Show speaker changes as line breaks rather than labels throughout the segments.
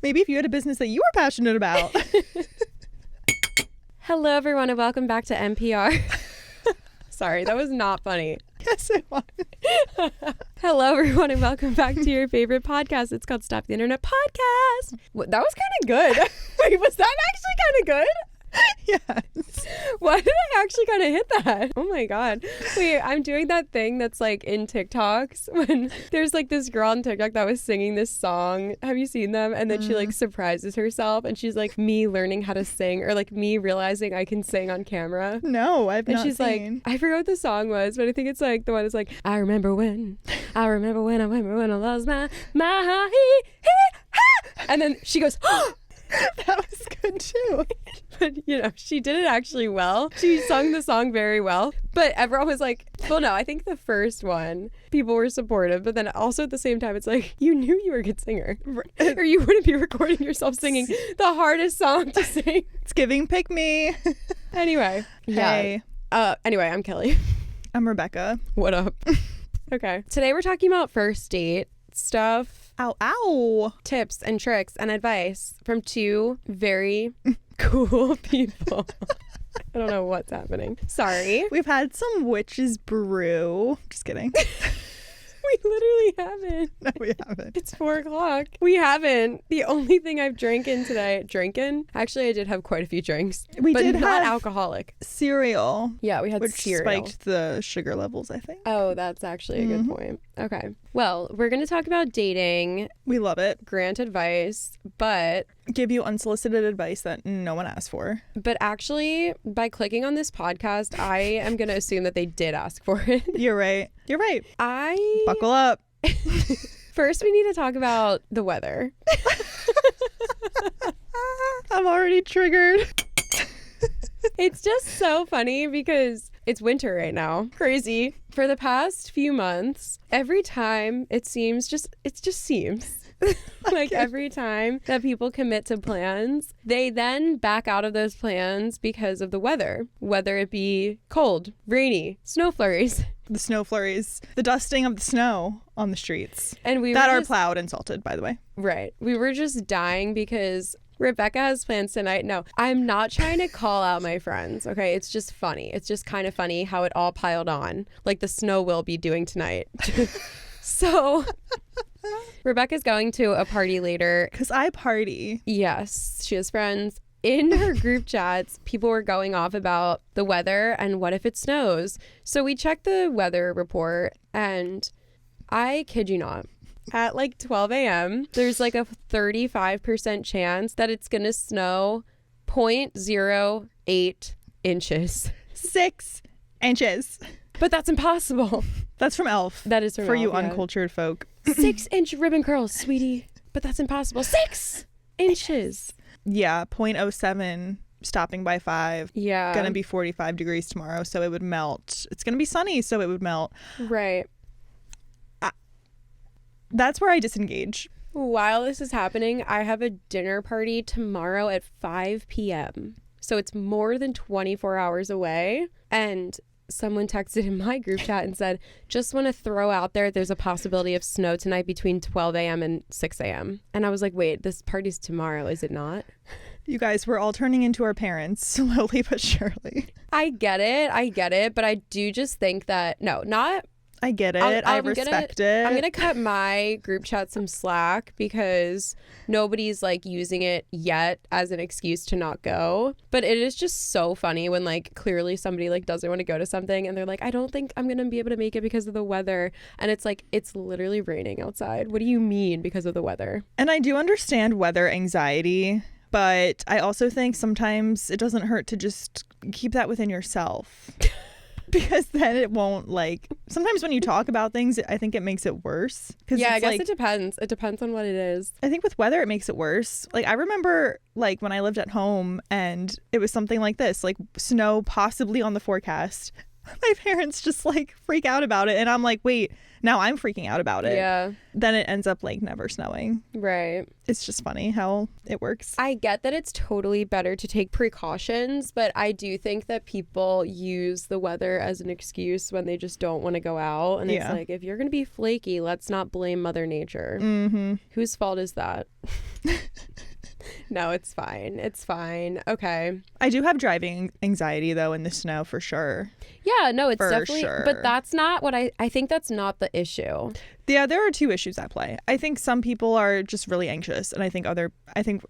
Maybe if you had a business that you were passionate about.
Hello, everyone, and welcome back to NPR. Sorry, that was not funny.
Yes, it was.
Hello, everyone, and welcome back to your favorite podcast. It's called Stop the Internet Podcast. That was kind of good. Wait, was that actually kind of good?
Yes.
Why did I actually kind of hit that? Oh my God. Wait, I'm doing that thing that's like in TikToks when there's like this girl on TikTok that was singing this song. Have you seen them? And then she like surprises herself and she's like me learning how to sing, or like me realizing I can sing on camera.
No, I've not
she's
seen.
like, I forgot what the song was, but I think it's like the one is like, I remember when I lost my and then she goes, oh!
That was good too.
But, you know, she did it actually well. She sung the song very well. But everyone was like, well, no, I think the first one, people were supportive. But then also at the same time, it's like, you knew you were a good singer. Or you wouldn't be recording yourself singing the hardest song to sing.
It's giving pick me.
Anyway.
Hey.
Yeah. Anyway, I'm Kelly.
I'm Rebecca.
What up? Okay. Today we're talking about first date stuff.
Ow.
Tips and tricks and advice from two very cool people. I don't know what's happening. Sorry.
We've had some witch's brew. Just kidding.
We literally haven't.
No, we haven't.
It's 4:00. We haven't. The only thing I've drinking today, actually I did have quite a few drinks.
We
but
did
not
have
alcoholic.
Cereal.
Yeah, we had
which
cereal.
spiked the sugar levels, I think.
Oh, that's actually a good point. Okay. Well, we're going to talk about dating.
We love it.
Grant advice, but
Give you unsolicited advice that no one asked for.
But actually, by clicking on this podcast, I am going to assume that they did ask for it.
You're right. You're right. Buckle up.
First, we need to talk about the weather.
I'm already triggered.
It's just so funny because it's winter right now. Crazy. For the past few months, every time it seems like every time that people commit to plans, they then back out of those plans because of the weather, whether it be cold, rainy, snow flurries.
The snow flurries, the dusting of the snow on the streets.
And
that are plowed and salted, by the way.
Right. We were just dying because Rebecca has plans tonight. No, I'm not trying to call out my friends, okay? It's just funny. It's just kind of funny how it all piled on, like the snow will be doing tonight. So Rebecca's going to a party later.
Because I party.
Yes, she has friends. In her group chats, people were going off about the weather and what if it snows. So we checked the weather report, and I kid you not, at like 12 a.m., there's like a 35% chance that it's going to snow 0.08 inches.
6 inches.
But that's impossible.
That's from Elf.
That is from
For
Elf,
you
yeah.
Uncultured folk.
6-inch ribbon curls, sweetie. But that's impossible. 6 inches.
Yeah, 0.07 stopping by 5.
Yeah.
Gonna be 45 degrees tomorrow, so it would melt. It's gonna be sunny, so it would melt.
Right.
That's where I disengage.
While this is happening, I have a dinner party tomorrow at 5 p.m. So it's more than 24 hours away. And someone texted in my group chat and said, just want to throw out there's a possibility of snow tonight between 12 a.m. and 6 a.m. And I was like, wait, this party's tomorrow, is it not?
You guys, we're all turning into our parents, slowly but surely.
I get it. But I do just think that,
I get it. I respect it.
I'm going to cut my group chat some slack because nobody's like using it yet as an excuse to not go. But it is just so funny when like clearly somebody like doesn't want to go to something and they're like, I don't think I'm going to be able to make it because of the weather. And it's like, it's literally raining outside. What do you mean because of the weather?
And I do understand weather anxiety, but I also think sometimes it doesn't hurt to just keep that within yourself. Because then it won't, like, sometimes when you talk about things, I think it makes it worse.
Yeah, I guess it depends. It depends on what it is.
I think with weather, it makes it worse. Like, I remember, like, when I lived at home and it was something like this, like, snow possibly on the forecast. my parents just like freak out about it. And I'm like, wait, now I'm freaking out about it.
Yeah.
Then it ends up like never snowing.
Right.
It's just funny how it works.
I get that it's totally better to take precautions, but I do think that people use the weather as an excuse when they just don't want to go out. And it's like, if you're going to be flaky, let's not blame Mother Nature.
Mm-hmm.
Whose fault is that? No, it's fine. It's fine. Okay.
I do have driving anxiety though in the snow for sure.
Yeah, no, it's
For
definitely,
sure.
but that's not what I think that's not the issue.
Yeah, there are two issues at play. I think some people are just really anxious, and I think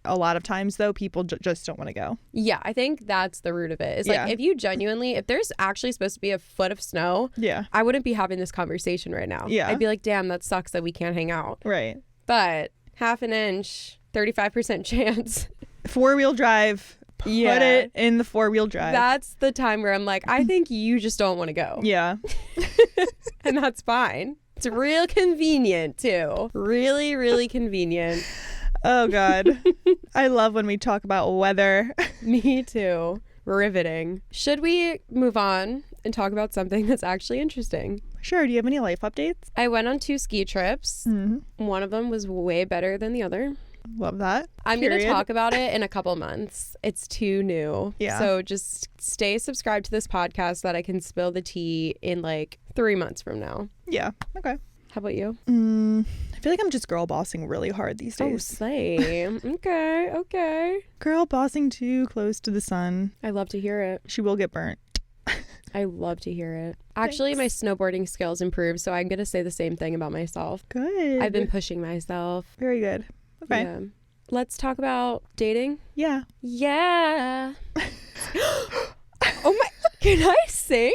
a lot of times though people just don't want to go.
Yeah, I think that's the root of it. It's like, if there's actually supposed to be a foot of snow, I wouldn't be having this conversation right now.
Yeah.
I'd be like, damn, that sucks that we can't hang out.
Right.
But half an inch, 35% chance.
4-wheel drive. Put it in the 4-wheel drive.
That's the time where I'm like, I think you just don't want to go.
Yeah.
And that's fine. It's real convenient too. Really, really convenient.
Oh God. I love when we talk about weather.
Me too. Riveting. Should we move on and talk about something that's actually interesting?
Sure. Do you have any life updates?
I went on 2 ski trips.
Mm-hmm.
One of them was way better than the other.
Love that.
I'm going to talk about it in a couple months. It's too new.
Yeah.
So just stay subscribed to this podcast so that I can spill the tea in like 3 months from now.
Yeah. Okay.
How about you?
I feel like I'm just girl bossing really hard these
Oh,
days.
slay. Okay.
Girl bossing too close to the sun.
I love to hear it.
She will get burnt.
I love to hear it. Actually, my snowboarding skills improved, so I'm going to say the same thing about myself.
Good.
I've been pushing myself.
Very good. Okay.
Yeah. Let's talk about dating.
Yeah.
Yeah. Oh my, can I sing?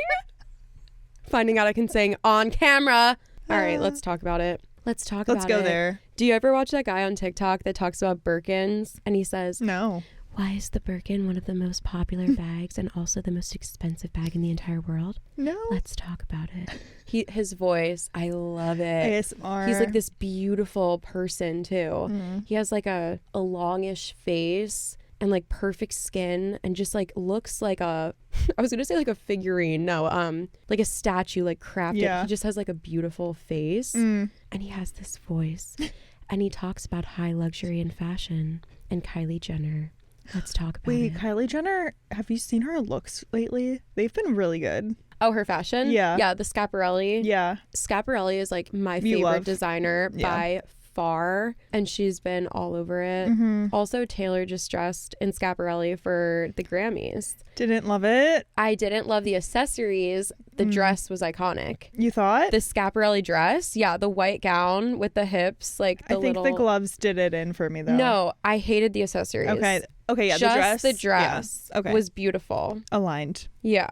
Finding out I can sing on camera. All right, let's talk about it. Let's
Let's go there.
Do you ever watch that guy on TikTok that talks about Birkins? And he says,
No.
why is the Birkin one of the most popular bags and also the most expensive bag in the entire world?
No.
Let's talk about it. His voice, I love it.
ASMR.
He's like this beautiful person too.
Mm-hmm.
He has like a longish face and like perfect skin and just like looks like I was gonna say like a figurine. No, like a statue, like crafted.
Yeah.
He just has like a beautiful face and he has this voice and he talks about high luxury and fashion and Kylie Jenner. Let's talk about it.
Wait, Kylie Jenner, have you seen her looks lately? They've been really good.
Oh, her fashion?
Yeah.
Yeah, the Schiaparelli.
Yeah.
Schiaparelli is like my
You
favorite
love.
designer by far, and she's been all over it.
Mm-hmm.
Also, Taylor just dressed in Schiaparelli for the Grammys.
Didn't love it.
I didn't love the accessories. The dress was iconic.
You thought?
The Schiaparelli dress, yeah, the white gown with the hips, like the
I think
little...
the gloves did it in for me though.
No, I hated the accessories.
Okay, yeah,
Just
the dress.
Yeah,
Okay.
was beautiful.
Aligned.
Yeah.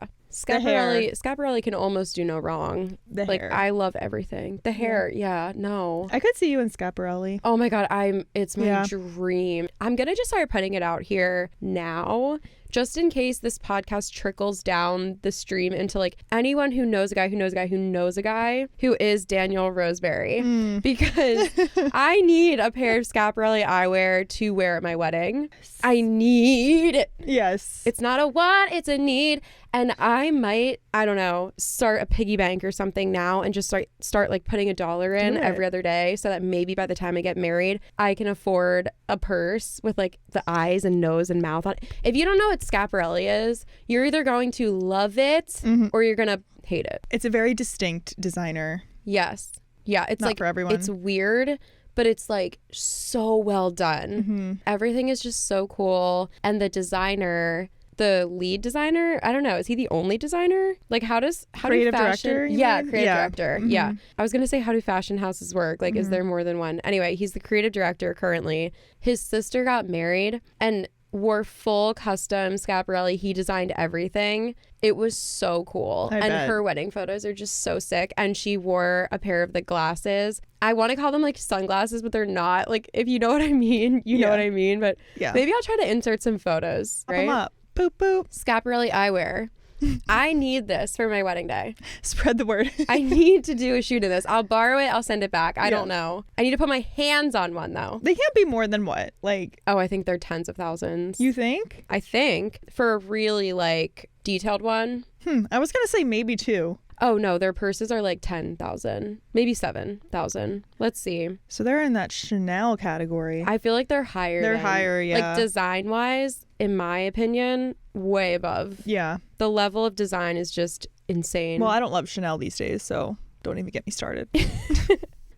The hair.
Schiaparelli can almost do no wrong.
The
Like,
hair.
I love everything. The hair, yeah, no.
I could see you in Schiaparelli.
Oh my God, it's my
Yeah.
dream. I'm going to just start putting it out here now, just in case this podcast trickles down the stream into like anyone who knows a guy who knows a guy who knows a guy who is Daniel Roseberry. Because I need a pair of Schiaparelli eyewear to wear at my wedding. I need it.
Yes.
It's not a want, it's a need. And I might, I don't know, start a piggy bank or something now and just start like putting $1 in
Do it.
every other day so that maybe by the time I get married, I can afford a purse with like the eyes and nose and mouth on it. If you don't know what Schiaparelli is, you're either going to love it or you're going to hate it.
It's a very distinct designer.
Yes. Yeah. It's
Not
like,
for everyone.
it's weird, but it's like so well done. Everything is just so cool. And the designer, the lead designer, I don't know, is he the only designer? Like how do
Creative
fashion
director, you
yeah
mean?
creative
Yeah.
director yeah I was gonna say how do fashion houses work, like is there more than one? Anyway, he's the creative director currently. His sister got married and wore full custom Schiaparelli. He designed everything. It was so cool.
I
And
bet.
her wedding photos are just so sick. And she wore a pair of the glasses. I want to call them like sunglasses, but they're not. Like, if you know what I mean, you know
Yeah.
what I mean. But
Yeah.
maybe I'll try to insert some photos,
Pop
right?
'em up. Boop, boop.
Schiaparelli eyewear. I need this for my wedding day.
Spread the word.
I need to do a shoot of this. I'll borrow it. I'll send it back. I
Yeah.
don't know. I need to put my hands on one though.
They can't be more than what? Like,
Oh, I think they're tens of thousands.
you think?
I think for a really like detailed one,
I was going to say maybe 2.
Oh, no, their purses are like 10,000, maybe 7,000. Let's see.
So they're in that Chanel category.
I feel like they're higher.
They're higher, yeah.
Like design-wise, in my opinion, way above.
Yeah.
The level of design is just insane.
Well, I don't love Chanel these days, so don't even get me started.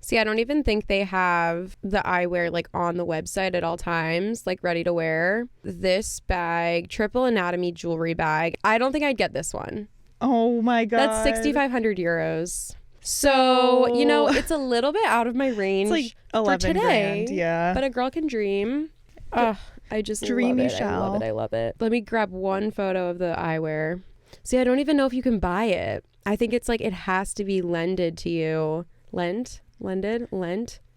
See, I don't even think they have the eyewear like on the website at all times, like ready to wear. This bag, triple anatomy jewelry bag. I don't think I'd get this one.
Oh my God.
That's 6,500 euros. So, you know, it's a little bit out of my range
It's like 11
for today.
grand, yeah.
But a girl can dream. Oh, I just
Dream
love
you
it.
shall.
I love it. I love it. Let me grab one photo of the eyewear. See, I don't even know if you can buy it. I think it's like it has to be lended to you. Lent?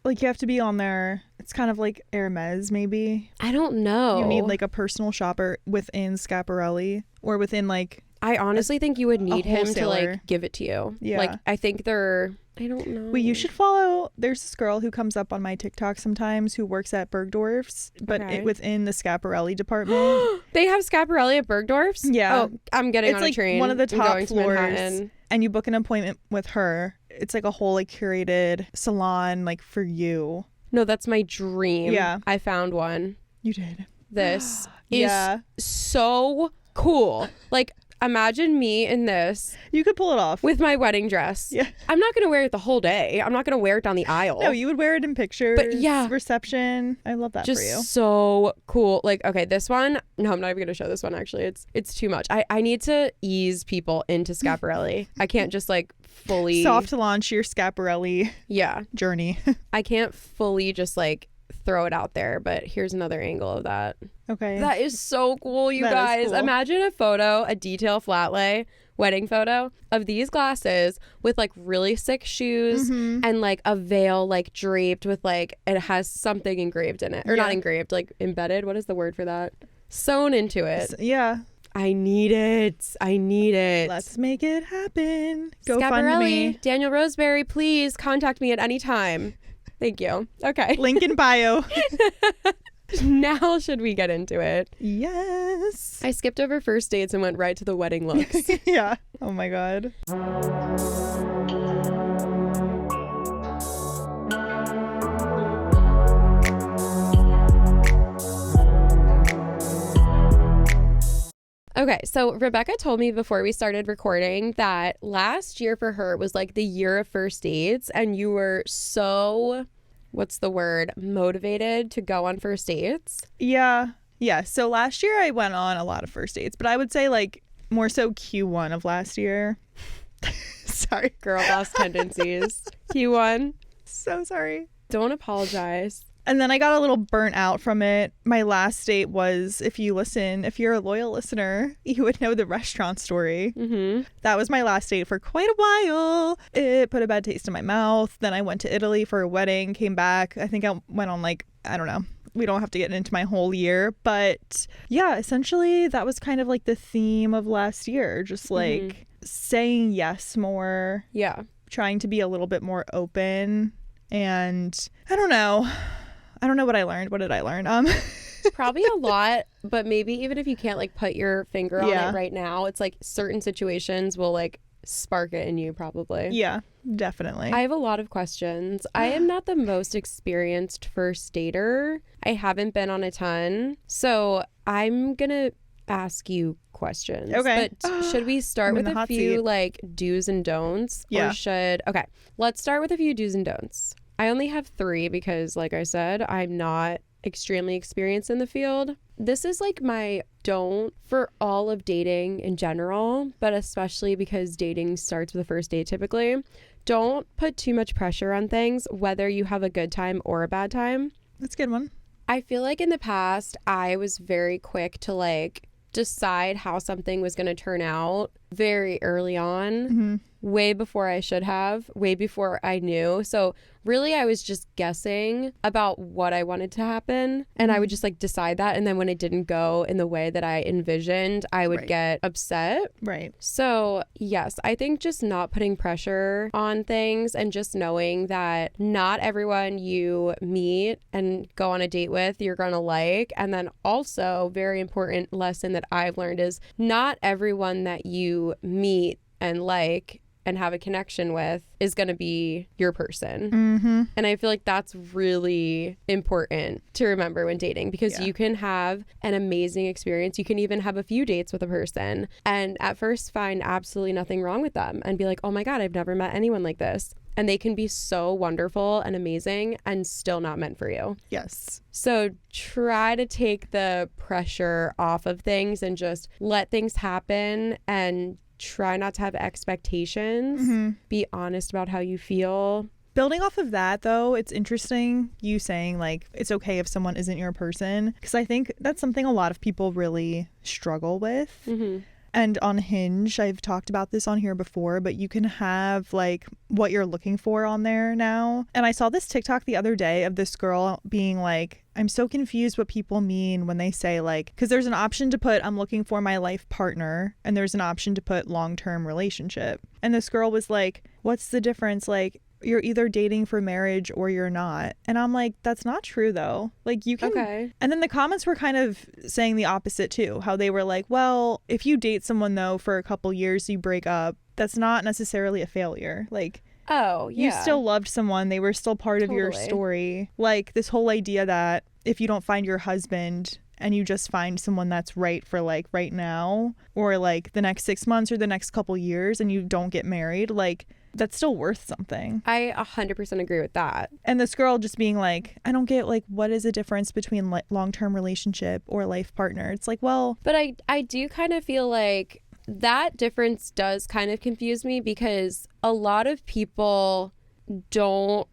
Like you have to be on there. It's kind of like Hermes, maybe.
I don't know.
You need like a personal shopper within Schiaparelli or within like.
I honestly think you would need him to
wholesaler.
like give it to you.
Yeah.
Like I think they're. I don't know.
Wait, you should follow. There's this girl who comes up on my TikTok sometimes who works at Bergdorf's, but
Okay.
within the Schiaparelli department.
They have Schiaparelli at Bergdorf's?
Yeah.
Oh, I'm getting
It's
on a
like
train.
one of the
and
top
going to
floors.
Manhattan.
And you book an appointment with her. It's like a whole like curated salon like for you.
No, that's my dream.
Yeah.
I found one.
You did.
This
Yeah.
is so cool. Like, imagine me in this
You could pull it off.
with my wedding dress.
Yeah.
I'm not going to wear it the whole day. I'm not going to wear it down the aisle.
No, you would wear it in pictures.
But yeah.
Reception. I love that
Just
for you.
so cool. Like, okay, this one. No, I'm not even going to show this one, actually. It's too much. I need to ease people into Schiaparelli. I can't just like fully.
Soft launch your Schiaparelli
Yeah.
journey.
I can't fully just like throw it out there, but here's another angle of that.
Okay.
That is so cool, you
That is
guys.
cool.
Imagine a photo, a detail flat lay wedding photo of these glasses with like really sick shoes
Mm-hmm.
and like a veil like draped with like it has something engraved in it. Or not
Yeah.
engraved, like embedded. What is the word for that? Sewn into it.
Yeah.
I need it. I need it.
Let's make it happen. Go fund
Schiaparelli,
me.
Daniel Roseberry, please contact me at any time. Thank you. Okay.
Link in bio.
Now should we get into it?
Yes.
I skipped over first dates and went right to the wedding looks.
Yeah. Oh my God.
Okay, so Rebecca told me before we started recording that last year for her was like the year of first dates, and you were so, what's the word, motivated to go on first dates.
Yeah. Yeah. So last year I went on a lot of first dates, but I would say like more so Q1 of last year. Sorry.
Girl boss tendencies. Q1.
So sorry.
Don't apologize.
And then I got a little burnt out from it. My last date was, if you're a loyal listener, you would know the restaurant story.
Mm-hmm.
That was my last date for quite a while. It put a bad taste in my mouth. Then I went to Italy for a wedding, came back. I think I went on like, I don't know. We don't have to get into my whole year. But yeah, essentially that was kind of like the theme of last year. Just like saying yes more,
Yeah.
trying to be a little bit more open. And I don't know what I learned. What did I learn?
Probably a lot, but maybe even if you can't like put your finger on
Yeah.
it right now, it's like certain situations will like spark it in you probably.
Yeah, definitely.
I have a lot of questions. I am not the most experienced first dater. I haven't been on a ton. So I'm going to ask you questions.
Okay.
But should we start
I'm in
with
the
a
hot
few
seat.
like do's and don'ts?
Yeah.
Okay, let's start with a few do's and don'ts. I only have 3 because like I said, I'm not extremely experienced in the field. This is like my don't for all of dating in general, but especially because dating starts with a first date typically. Don't put too much pressure on things, whether you have a good time or a bad time.
That's a good one.
I feel like in the past, I was very quick to like decide how something was going to turn out very early on, way before I should have, way before I knew. So really, I was just guessing about what I wanted to happen. And I would just like decide that. And then when it didn't go in the way that I envisioned, I would get upset.
Right.
So yes, I think just not putting pressure on things and just knowing that not everyone you meet and go on a date with, you're going to like. And then also, very important lesson that I've learned is not everyone that you meet and like and have a connection with is going to be your person.
Mm-hmm.
And I feel like that's really important to remember when dating, because you can have an amazing experience. You can even have a few dates with a person and at first find absolutely nothing wrong with them and be like, oh my God, I've never met anyone like this. And they can be so wonderful and amazing and still not meant for you.
Yes.
So try to take the pressure off of things and just let things happen and try not to have expectations.
Mm-hmm.
Be honest about how you feel.
Building off of that, though, it's interesting you saying, like, it's okay if someone isn't your person, because I think that's something a lot of people really struggle with.
Mm-hmm.
And on Hinge, I've talked about this on here before, but you can have like what you're looking for on there now. And I saw this TikTok the other day of this girl being like, I'm so confused what people mean when they say like, because there's an option to put I'm looking for my life partner and there's an option to put long-term relationship. And this girl was like, what's the difference? Like, you're either dating for marriage or you're not. And I'm like, that's not true though. Like you can.
Okay.
And then the comments were kind of saying the opposite too. How they were like, well, if you date someone though for a couple years, you break up, that's not necessarily a failure. Like,
oh, yeah.
you still loved someone. They were still part of your story. Like this whole idea that if you don't find your husband and you just find someone that's right for like right now or like the next 6 months or the next couple years and you don't get married, like that's still worth something.
I 100% agree with that.
And this girl just being like, I don't get like, what is the difference between long-term relationship or life partner? It's like, well.
But I do kind of feel like that difference does kind of confuse me because a lot of people don't,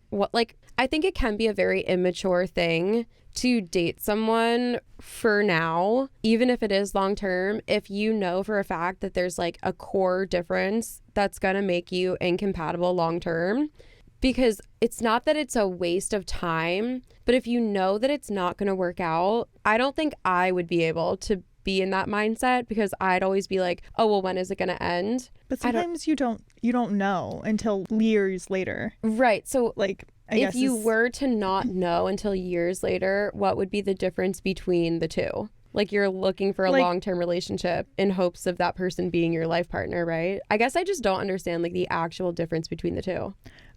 I think it can be a very immature thing to date someone for now, even if it is long term, if you know for a fact that there's like a core difference that's going to make you incompatible long term. Because it's not that it's a waste of time, but if you know that it's not going to work out, I don't think I would be able to be in that mindset because I'd always be like, oh, well, when is it going to end?
But sometimes you don't know until years later.
Right. So
like,
if you were to not know until years later, what would be the difference between the two? Like you're looking for a long-term relationship in hopes of that person being your life partner, right? I guess I just don't understand like the actual difference between the two.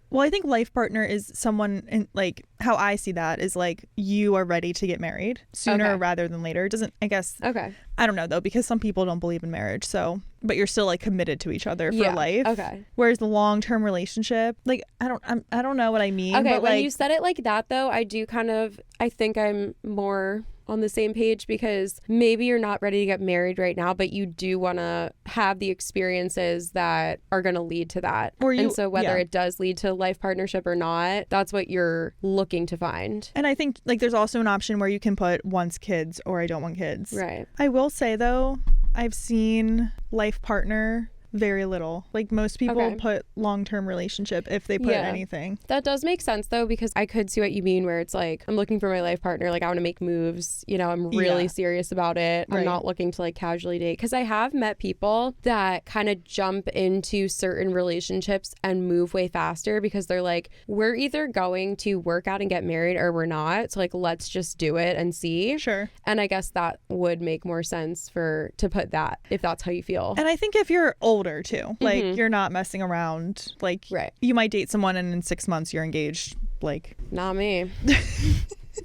Well, I think life partner is someone, in, like, how I see that is, like, you are ready to get married sooner rather than later. It doesn't, I guess.
Okay.
I don't know, though, because some people don't believe in marriage, so, but you're still, like, committed to each other for life.
Okay.
Whereas the long-term relationship, like, I don't know what I mean.
Okay,
but,
when
like,
you said it like that, though, I think I'm more on the same page because maybe you're not ready to get married right now, but you do want to have the experiences that are going to lead to that. And so whether it does lead to life partnership or not, that's what you're looking to find.
And I think like there's also an option where you can put wants kids or I don't want kids.
Right.
I will say though, I've seen life partner very little. Like most people put long-term relationship if they put anything.
That does make sense though, because I could see what you mean where it's like, I'm looking for my life partner. Like I want to make moves, you know, I'm really serious about it. I'm not looking to like casually date. Because I have met people that kind of jump into certain relationships and move way faster because they're like, we're either going to work out and get married or we're not. So like, let's just do it and see.
Sure.
And I guess that would make more sense to put that if that's how you feel.
And I think if you're older too, like you're not messing around, like you might date someone and in 6 months you're engaged, like
not me.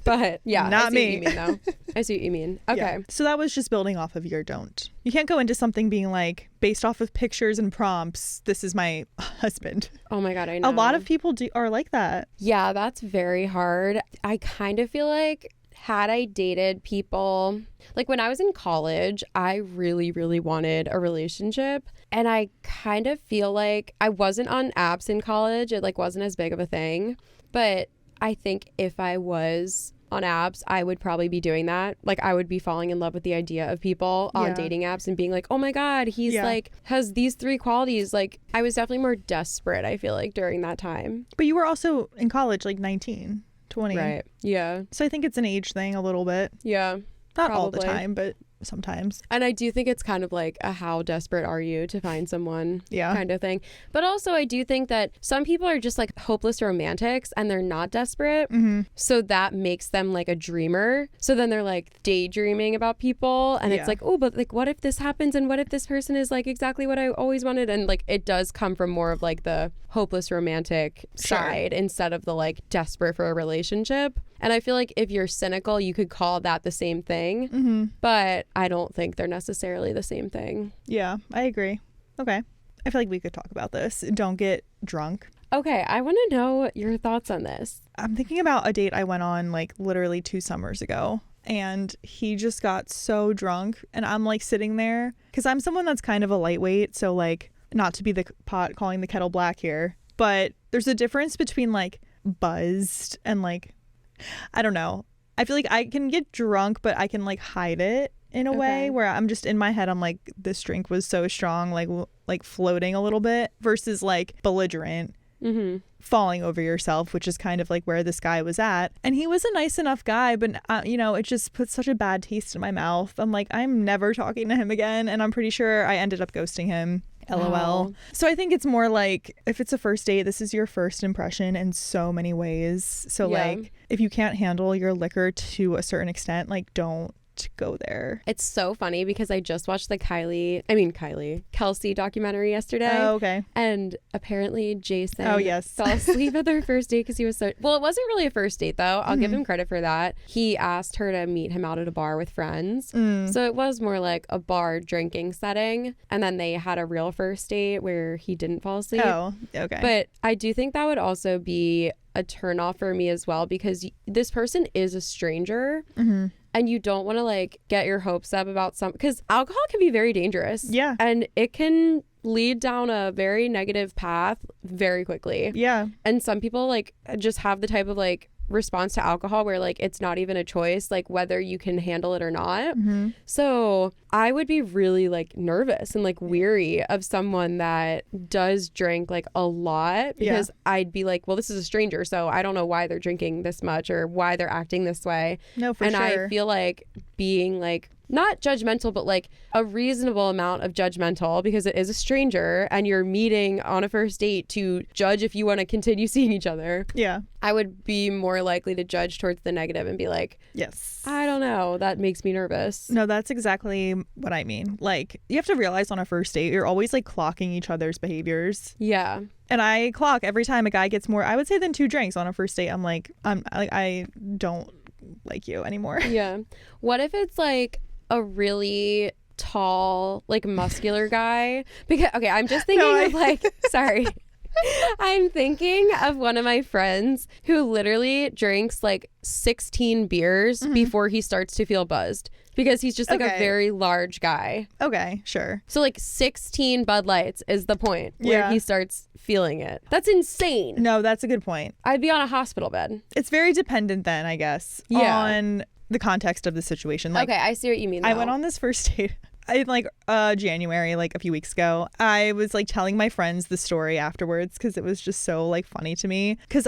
But yeah,
not
I see
me.
What you mean, though. I see what you mean. Okay.
Yeah. So that was just building off of your don't. You can't go into something being like based off of pictures and prompts, this is my husband.
Oh my God, I know.
A lot of people are like that.
Yeah, that's very hard. I kind of feel like had I dated people, like when I was in college, I really, really wanted a relationship. And I kind of feel like I wasn't on apps in college. It like wasn't as big of a thing. But I think if I was on apps, I would probably be doing that. Like, I would be falling in love with the idea of people on dating apps and being like, oh my God, he's like, has these 3 qualities. Like, I was definitely more desperate, I feel like, during that time.
But you were also in college, like 19, 20.
Right. Yeah.
So I think it's an age thing a little bit.
Yeah.
Not
probably
all the time, but sometimes.
And I do think it's kind of like a how desperate are you to find someone kind of thing. But also I do think that some people are just like hopeless romantics and they're not desperate. So that makes them like a dreamer. So then they're like daydreaming about people and it's like, oh, but like what if this happens and what if this person is like exactly what I always wanted? And like it does come from more of like the hopeless romantic side instead of the like desperate for a relationship. And I feel like if you're cynical, you could call that the same thing. But I don't think they're necessarily the same thing.
Yeah, I agree. Okay. I feel like we could talk about this. Don't get drunk.
Okay, I want to know your thoughts on this.
I'm thinking about a date I went on like literally 2 summers ago. And he just got so drunk. And I'm like sitting there because I'm someone that's kind of a lightweight. So like not to be the pot calling the kettle black here. But there's a difference between like buzzed and like, I don't know. I feel like I can get drunk, but I can like hide it in a way where I'm just in my head. I'm like, this drink was so strong, like floating a little bit versus like belligerent, falling over yourself, which is kind of like where this guy was at. And he was a nice enough guy, but you know, it just puts such a bad taste in my mouth. I'm like, I'm never talking to him again. And I'm pretty sure I ended up ghosting him. LOL. Wow. So I think it's more like if it's a first date, this is your first impression in so many ways. So like if you can't handle your liquor to a certain extent, like don't go there.
It's so funny because I just watched the Kelsey documentary yesterday.
Oh, okay.
And apparently Jason
fell
asleep at their first date because he was so... Well, it wasn't really a first date though. I'll give him credit for that. He asked her to meet him out at a bar with friends. So it was more like a bar drinking setting. And then they had a real first date where he didn't fall asleep.
Oh, okay.
But I do think that would also be a turnoff for me as well because this person is a stranger. And you don't want to like get your hopes up about because alcohol can be very dangerous. Yeah. And it can lead down a very negative path very quickly. Yeah. And some people like just have the type of like response to alcohol where like it's not even a choice, like whether you can handle it or not. So I would be really like nervous and like weary of someone that does drink like a lot because I'd be like, well, this is a stranger, so I don't know why they're drinking this much or why they're acting this way. No, for sure. And I feel like being like not judgmental, but like a reasonable amount of judgmental because it is a stranger and you're meeting on a first date to judge if you want to continue seeing each other. Yeah. I would be more likely to judge towards the negative and be like, yes, I don't know. That makes me nervous.
No, that's exactly what I mean. Like, you have to realize on a first date, you're always like clocking each other's behaviors. Yeah. And I clock every time a guy gets more, I would say, than 2 drinks on a first date. I'm like, I don't like you anymore.
Yeah. What if it's like a really tall, like muscular guy? Because, okay, I'm just thinking of like, sorry. I'm thinking of one of my friends who literally drinks like 16 beers before he starts to feel buzzed because he's just like a very large guy.
Okay, sure.
So like 16 Bud Lights is the point where he starts feeling it. That's insane.
No, that's a good point.
I'd be on a hospital bed.
It's very dependent then, I guess, on the context of the situation. Like,
okay, I see what you mean, though.
I went on this first date in like January, like a few weeks ago. I was like telling my friends the story afterwards because it was just so like funny to me. Because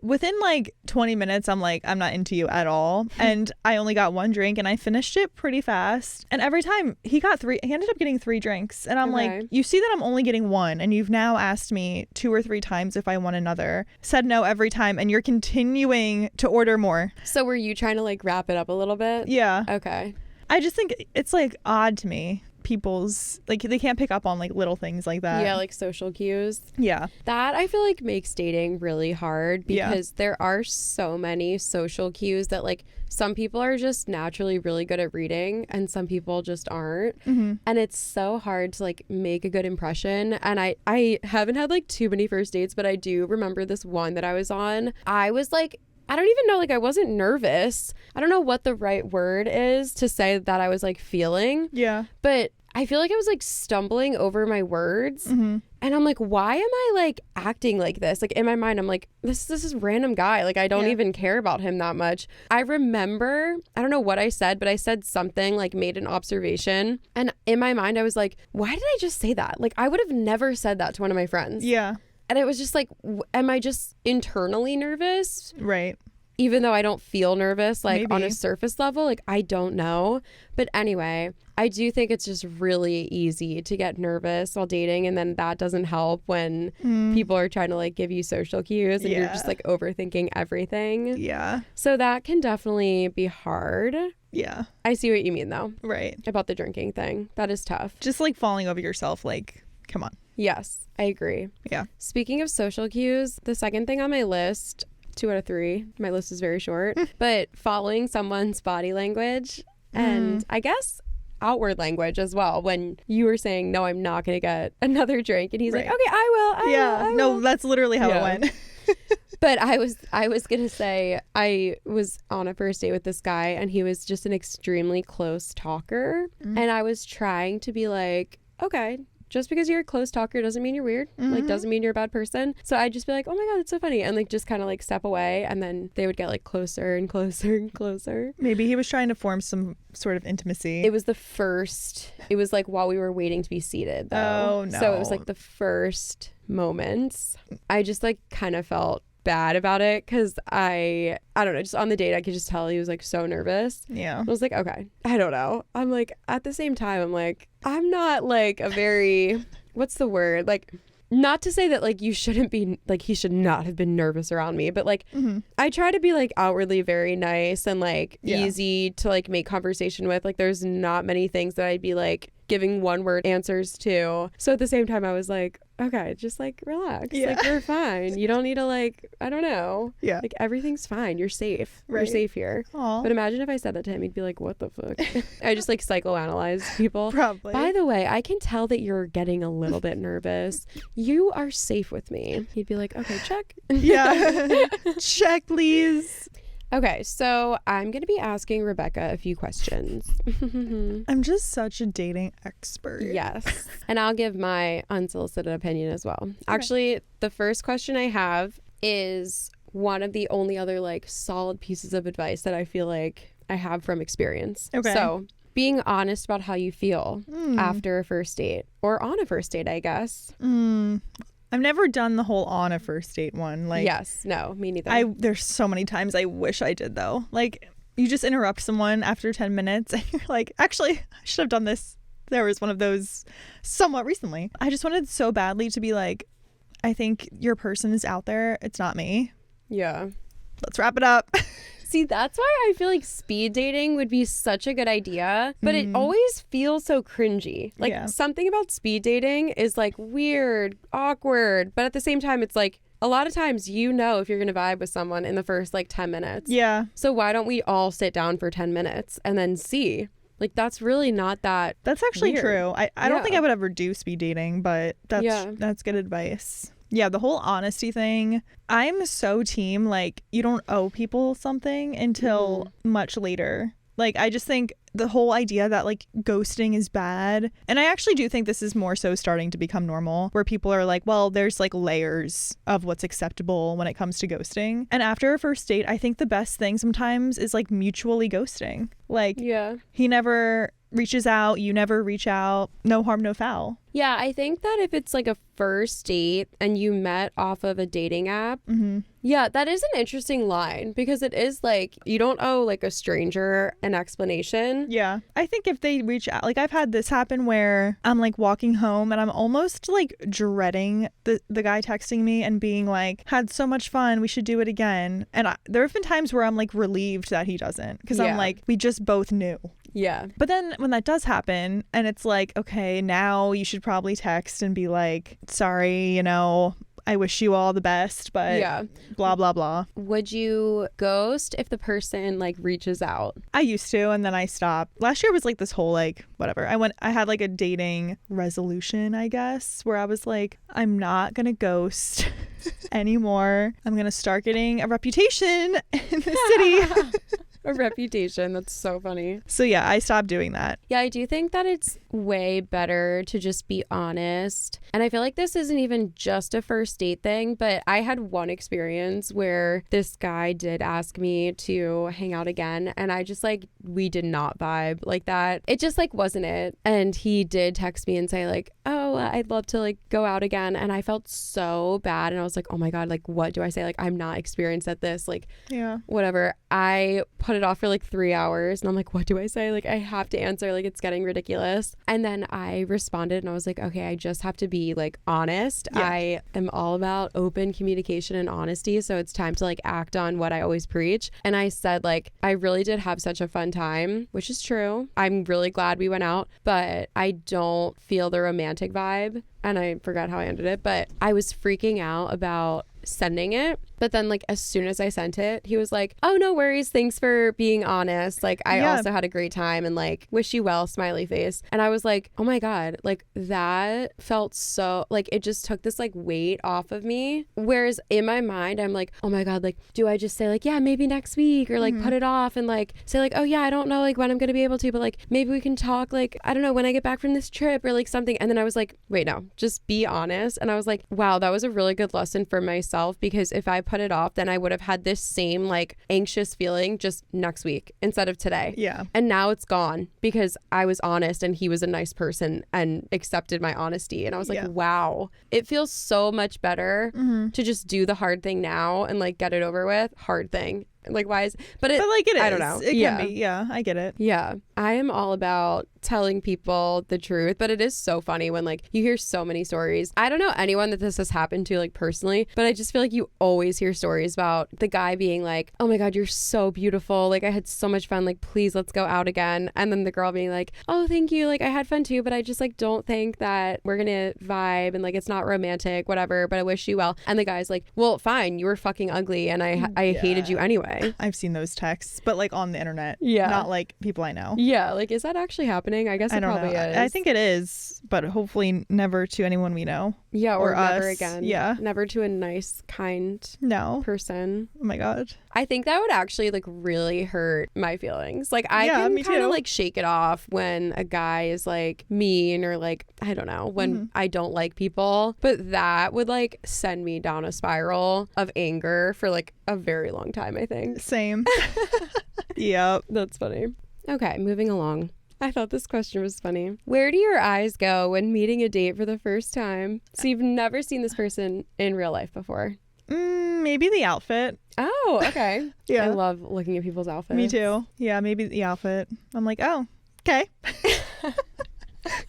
within like 20 minutes, I'm like, I'm not into you at all. And I only got 1 drink and I finished it pretty fast. And every time he ended up getting 3 drinks. And I'm like, you see that I'm only getting 1 and you've now asked me 2 or 3 times if I want another. Said no every time and you're continuing to order more.
So were you trying to like wrap it up a little bit? Yeah. Okay.
I just think it's like odd to me. People's like they can't pick up on like little things like that.
Yeah, like social cues. Yeah. That I feel like makes dating really hard because there are so many social cues that like some people are just naturally really good at reading and some people just aren't. And it's so hard to like make a good impression. And I haven't had like too many first dates, but I do remember this one that I was on. I was like, I don't even know, like I wasn't nervous. I don't know what the right word is to say that I was like feeling. Yeah. But I feel like I was like stumbling over my words.
Mm-hmm.
And I'm like, why am I like acting like this? Like in my mind, I'm like, this is a random guy. Like I don't even care about him that much. I remember, I don't know what I said, but I said something, like made an observation. And in my mind, I was like, why did I just say that? Like I would have never said that to one of my friends.
Yeah.
And it was just like, am I just internally nervous?
Right.
Even though I don't feel nervous, like on
Maybe.
a surface level, like I don't know. But anyway, I do think it's just really easy to get nervous while dating. And then that doesn't help when people are trying to like give you social cues and you're just like overthinking everything.
Yeah.
So that can definitely be hard.
Yeah.
I see what you mean though
Right.
about the drinking thing. That is tough.
Just like falling over yourself. Like, come on.
Yes, I agree.
Yeah.
Speaking of social cues, the second thing on my list, 2 out of 3, my list is very short, but following someone's body language and I guess outward language as well. When you were saying, no, I'm not going to get another drink. And he's like, okay, I will. I
No,
will.
that's literally how it went.
But I was going to say, I was on a first date with this guy and he was just an extremely close talker. And I was trying to be like, okay, just because you're a close talker doesn't mean you're weird. Like, doesn't mean you're a bad person. So I'd just be like, oh my God, that's so funny. And like, just kind of like step away. And then they would get like closer and closer and closer.
Maybe he was trying to form some sort of intimacy.
It was like while we were waiting to be seated though.
Oh, no.
So it was like the first moments. I just like kind of felt bad about it because I don't know, just on the date I could just tell he was like so nervous.
Yeah.
I was like, okay, I don't know. I'm like, at the same time, I'm like, I'm not like a very what's the word, like, not to say that like you shouldn't be like, he should not have been nervous around me, but like I try to be like outwardly very nice and like easy to like make conversation with. Like there's not many things that I'd be like giving one word answers to. So at the same time I was like, okay, just like relax. Like we're fine. You don't need to like, I don't know.
Yeah.
Like everything's fine. You're safe. You're
Right.
safe here.
Aw.
But imagine if I said that to him, he'd be like, what the fuck? I just like psychoanalyze people.
Probably.
By the way, I can tell that you're getting a little bit nervous. You are safe with me. He'd be like, okay, check.
Yeah. Check, please.
Okay, so I'm going to be asking Rebecca a few questions.
I'm just such a dating expert.
Yes. And I'll give my unsolicited opinion as well. Actually, the first question I have is one of the only other like solid pieces of advice that I feel like I have from experience.
Okay.
So being honest about how you feel after a first date or on a first date, I guess.
I've never done the whole on a first date one. Like,
Yes. No, me neither.
there's so many times I wish I did though. Like, you just interrupt someone after 10 minutes and you're like, actually, I should have done this. There was one of those somewhat recently. I just wanted so badly to be like, I think your person is out there. It's not me.
Yeah.
Let's wrap it up.
See, that's why I feel like speed dating would be such a good idea, but it always feels so cringy. Like something about speed dating is like weird, awkward, but at the same time, it's like a lot of times you know if you're going to vibe with someone in the first like 10 minutes.
Yeah.
So why don't we all sit down for 10 minutes and then see? Like that's really not that.
That's actually
weird.
true. I don't think I would ever do speed dating, but that's good advice. Yeah, the whole honesty thing. I'm so team, like, you don't owe people something until much later. Like, I just think the whole idea that, like, ghosting is bad. And I actually do think this is more so starting to become normal, where people are like, well, there's, like, layers of what's acceptable when it comes to ghosting. And after a first date, I think the best thing sometimes is, like, mutually ghosting. Like, he never reaches out, you never reach out, no harm, no foul.
Yeah, I think that if it's like a first date and you met off of a dating app, yeah, that is an interesting line because it is like you don't owe like a stranger an explanation.
Yeah. I think if they reach out, like I've had this happen where I'm like walking home and I'm almost like dreading the guy texting me and being like, had so much fun, we should do it again. And there have been times where I'm like relieved that he doesn't because I'm like, we just both knew.
Yeah.
But then when that does happen and it's like, okay, now you should probably text and be like, sorry, you know, I wish you all the best, but blah, blah, blah.
Would you ghost if the person like reaches out?
I used to, and then I stopped. Last year was like this whole like, whatever. I had like a dating resolution, I guess, where I was like, I'm not going to ghost anymore. I'm going to start getting a reputation in the city.
A reputation. That's so funny.
So yeah, I stopped doing that.
Yeah, I do think that it's way better to just be honest. And I feel like this isn't even just a first date thing, but I had one experience where this guy did ask me to hang out again, and I just like, we did not vibe like that. It just like wasn't it. And he did text me and say like, oh, I'd love to like go out again. And I felt so bad. And I was like, oh my God, like, what do I say? Like, I'm not experienced at this. Like,
Yeah.
whatever. I put it off for like 3 hours and I'm like, what do I say? Like, I have to answer. Like, it's getting ridiculous. And then I responded and I was like, okay, I just have to be like honest.
Yeah.
I am all about open communication and honesty. So it's time to like act on what I always preach. And I said, like, I really did have such a fun time, which is true. I'm really glad we went out, but I don't feel the romantic vibe. And I forgot how I ended it, but I was freaking out about sending it. But then like as soon as I sent it, he was like, oh, no worries. Thanks for being honest. Like I also had a great time and like wish you well, smiley face. And I was like, oh my God, like that felt so like it just took this like weight off of me. Whereas in my mind, I'm like, oh my God, like do I just say like, yeah, maybe next week or like put it off and like say like, oh yeah, I don't know like when I'm going to be able to, but like maybe we can talk like, I don't know, when I get back from this trip or like something. And then I was like, wait, no, just be honest. And I was like, wow, that was a really good lesson for myself, because if I put it off, then I would have had this same like anxious feeling just next week instead of today.
Yeah.
And now it's gone because I was honest and he was a nice person and accepted my honesty. And I was like, wow, it feels so much better to just do the hard thing now and like get it over with. Hard thing. Like, why is, but like it is. I don't know.
It can be. Yeah, I get it.
Yeah. I am all about telling people the truth, but it is so funny when like you hear so many stories. I don't know anyone that this has happened to like personally, but I just feel like you always hear stories about the guy being like, oh my God, you're so beautiful. Like I had so much fun. Like, please, let's go out again. And then the girl being like, oh, thank you. Like I had fun too, but I just like don't think that we're going to vibe and like it's not romantic, whatever, but I wish you well. And the guy's like, well, fine. You were fucking ugly and I hated you anyway.
I've seen those texts, but like on the internet.
Yeah.
Not like people I know.
Yeah. Like, is that actually happening? I guess it probably is.
I think it is, but hopefully never to anyone we know.
Yeah. Or never
us.
again.
Yeah.
Never to a nice, kind person.
Oh my God.
I think that would actually like really hurt my feelings. Like I can kind of like shake it off when a guy is like mean or like, I don't know, when I don't like people, but that would like send me down a spiral of anger for like a very long time, I think.
Same. Yep.
That's funny. Okay, moving along. I thought this question was funny. Where do your eyes go when meeting a date for the first time? So you've never seen this person in real life before.
Maybe the outfit.
Oh, okay.
Yeah.
I love looking at people's outfits.
Me too. Yeah, maybe the outfit. I'm like, oh, okay.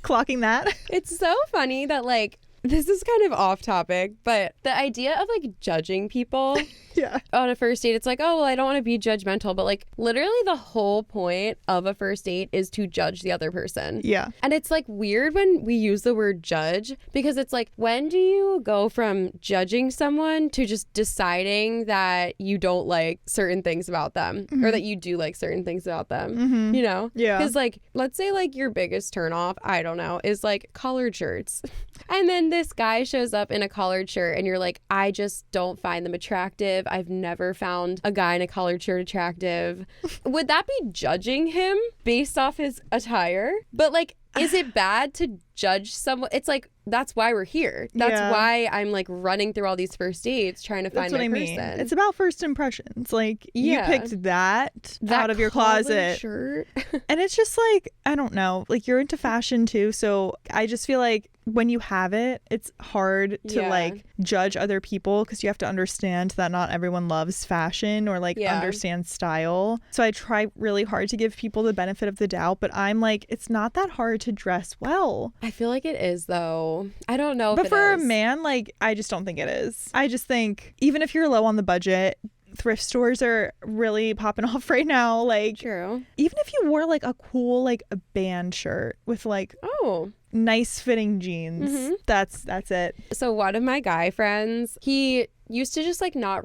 Clocking that.
It's so funny that like, this is kind of off topic, but the idea of like judging people on a first date, it's like, oh, well, I don't want to be judgmental, but like literally the whole point of a first date is to judge the other person.
Yeah.
And it's like weird when we use the word judge, because it's like, when do you go from judging someone to just deciding that you don't like certain things about them or that you do like certain things about them, you know?
Yeah.
Because like, let's say like your biggest turnoff, I don't know, is like collared shirts. And then this guy shows up in a collared shirt and you're like, I just don't find them attractive. I've never found a guy in a collared shirt attractive. Would that be judging him based off his attire? But like, is it bad to judge someone? It's like, that's why we're here. That's why I'm like running through all these first dates trying to find my person.
It's about first impressions. Like you picked that out of your closet.
Shirt.
And it's just like, I don't know, like you're into fashion too. So I just feel like when you have it, it's hard to like judge other people because you have to understand that not everyone loves fashion or like understands style. So I try really hard to give people the benefit of the doubt, but I'm like, it's not that hard to dress well.
I feel like it is though. I don't know.
But for a man, like, I just don't think it is. I just think even if you're low on the budget, thrift stores are really popping off right now. Like,
true.
Even if you wore like a cool like a band shirt with like nice fitting jeans, that's it.
So one of my guy friends, he used to just like not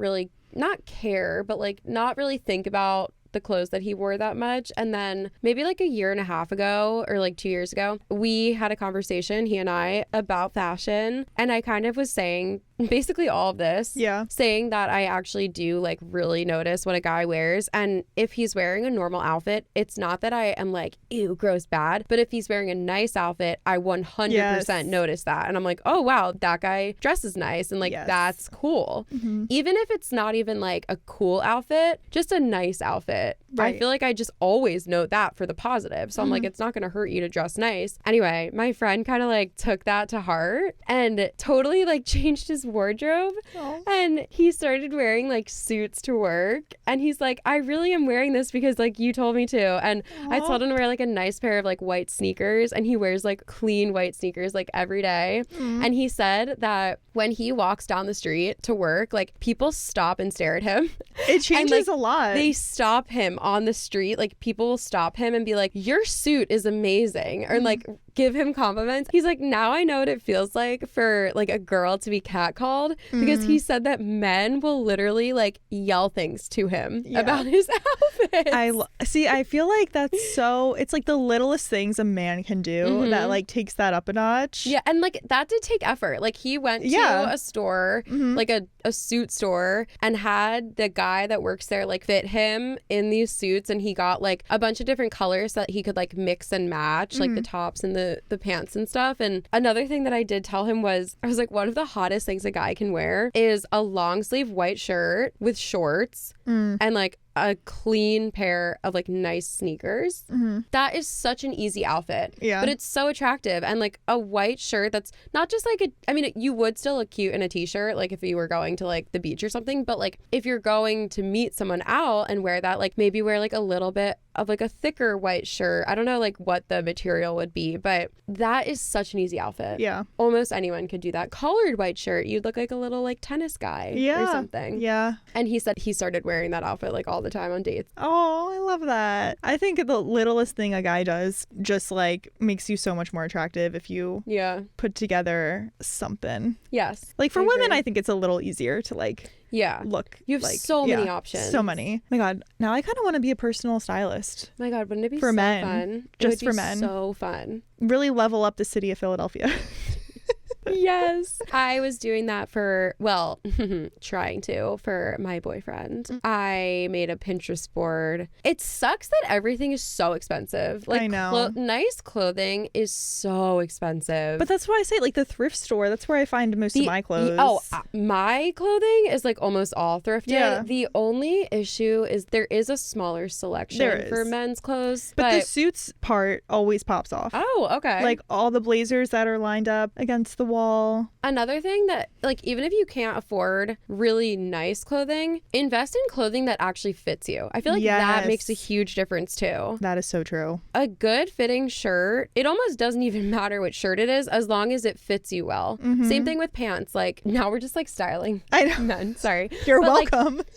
care, but like not really think about the clothes that he wore that much. And then maybe like a year and a half ago or like 2 years ago, we had a conversation, he and I, about fashion. And I kind of was saying basically all of this.
Yeah.
Saying that I actually do like really notice what a guy wears. And if he's wearing a normal outfit, it's not that I am like, ew, gross, bad. But if he's wearing a nice outfit, I 100% notice that. And I'm like, oh, wow, that guy dresses nice. And like, that's cool.
Mm-hmm.
Even if it's not even like a cool outfit, just a nice outfit.
Right.
I feel like I just always note that for the positive. So I'm like, it's not going to hurt you to dress nice. Anyway, my friend kind of like took that to heart and totally like changed his wardrobe.
Aww.
And he started wearing like suits to work. And he's like, I really am wearing this because like you told me to. And I told him to wear like a nice pair of like white sneakers. And he wears like clean white sneakers like every day. And he said that when he walks down the street to work, like people stop and stare at him.
It changes
and, like,
a lot.
They stop him on the street. Like people will stop him and be like, your suit is amazing. Or like give him compliments. He's like, now I know what it feels like for like a girl to be catcalled, because he said that men will literally like yell things to him about his outfits.
I feel like that's so, it's like the littlest things a man can do that like takes that up a notch.
Yeah, and like that did take effort. Like he went to a store, like a suit store, and had the guy that works there like fit him in these suits, and he got like a bunch of different colors that he could like mix and match, like the tops and the pants and stuff. And another thing that I did tell him was, I was like, one of the hottest things a guy can wear is a long sleeve white shirt with shorts and like a clean pair of like nice sneakers. That is such an easy outfit, but it's so attractive. And like a white shirt that's not just like you would still look cute in a t-shirt, like if you were going to like the beach or something, but like if you're going to meet someone out and wear that, like maybe wear like a little bit of like a thicker white shirt. I don't know like what the material would be, but that is such an easy outfit.
Yeah,
almost anyone could do that. Colored white shirt, you'd look like a little like tennis guy or something.
Yeah.
And he said he started wearing that outfit like all the time on dates.
Oh, I love that. I think the littlest thing a guy does just like makes you so much more attractive if you put together something.
Yes.
Like for women, I think it's a little easier to like look.
You have
like,
so many options.
So many. Oh my God. Now I kind of want to be a personal stylist.
Oh my God, wouldn't it be
for
so
men?
fun?
Just
it would
for
be
men.
So fun.
Really level up the city of Philadelphia.
Yes. I was doing that for trying to for my boyfriend. I made a Pinterest board. It sucks that everything is so expensive. Like,
I know.
Nice clothing is so expensive.
But that's why I say like the thrift store. That's where I find most of my clothes.
My clothing is like almost all thrifted.
Yeah.
The only issue is there is a smaller selection for men's clothes.
But the suits part always pops off.
Oh, okay.
Like all the blazers that are lined up against the wall.
Another thing that, like, even if you can't afford really nice clothing, invest in clothing that actually fits you. I feel like that makes a huge difference too.
That is so true.
A good fitting shirt, it almost doesn't even matter what shirt it is as long as it fits you well. Same thing with pants. Like, now we're just like styling.
I know.
Men, sorry.
You're welcome.
Like,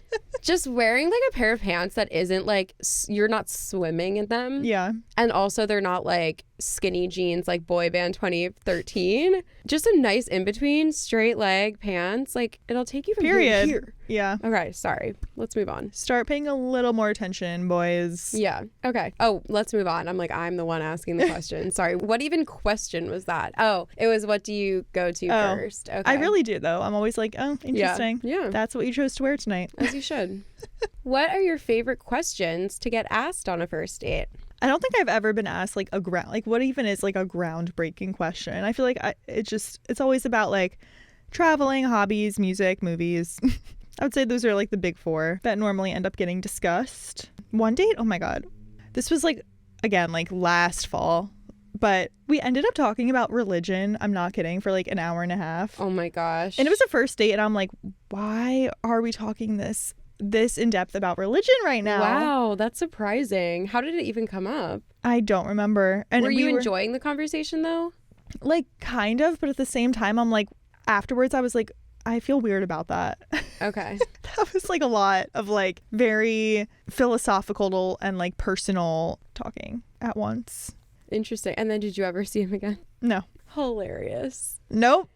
just wearing like a pair of pants that isn't like, you're not swimming in them.
Yeah.
And also they're not like skinny jeans like boy band 2013. Just a nice in between straight leg pants, like it'll take you from here to here.
Yeah.
Okay, sorry, let's move on.
Start paying a little more attention, boys.
Yeah. Okay. Oh, let's move on. I'm the one asking the question. Sorry, what even question was that? Oh, it was what do you go to first? Okay.
I really do though. I'm always like, oh, interesting.
Yeah.
That's what you chose to wear tonight.
As you should. What are your favorite questions to get asked on a first date?
I don't think I've ever been asked like what even is like a groundbreaking question. I feel like it's always about like traveling, hobbies, music, movies. I would say those are like the big four that normally end up getting discussed. One date, oh my God. This was like, again, like last fall, but we ended up talking about religion. I'm not kidding, for like an hour and a half.
Oh my gosh.
And it was a first date and I'm like, why are we talking this in depth about religion right now?
Wow, that's surprising. How did it even come up?
I don't remember. And
were you enjoying the conversation though?
Like kind of, but at the same time I'm like, afterwards I was like, I feel weird about that.
Okay.
That was like a lot of like very philosophical and like personal talking at once.
Interesting. And then did you ever see him again?
No.
Hilarious.
Nope.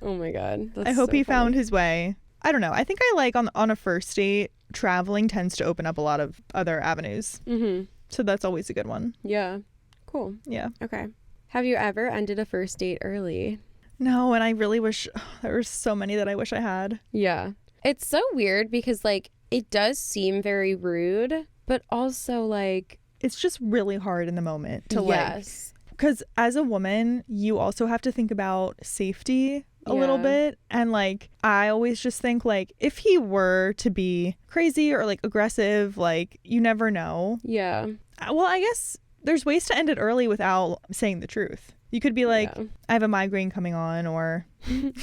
Oh my God. That's
I hope
so
he
funny.
found his way. I don't know. I think I like on a first date, traveling tends to open up a lot of other avenues.
Mm-hmm.
So that's always a good one.
Yeah. Cool.
Yeah.
Okay. Have you ever ended a first date early?
No, and I really wish there were so many that I wish I had.
Yeah. It's so weird because, like, it does seem very rude, but also, like...
It's just really hard in the moment to,
yes.
Because as a woman, you also have to think about safety a little bit. And, like, I always just think, like, if he were to be crazy or, like, aggressive, like, you never know.
Yeah.
Well, I guess there's ways to end it early without saying the truth. You could be like, I have a migraine coming on, or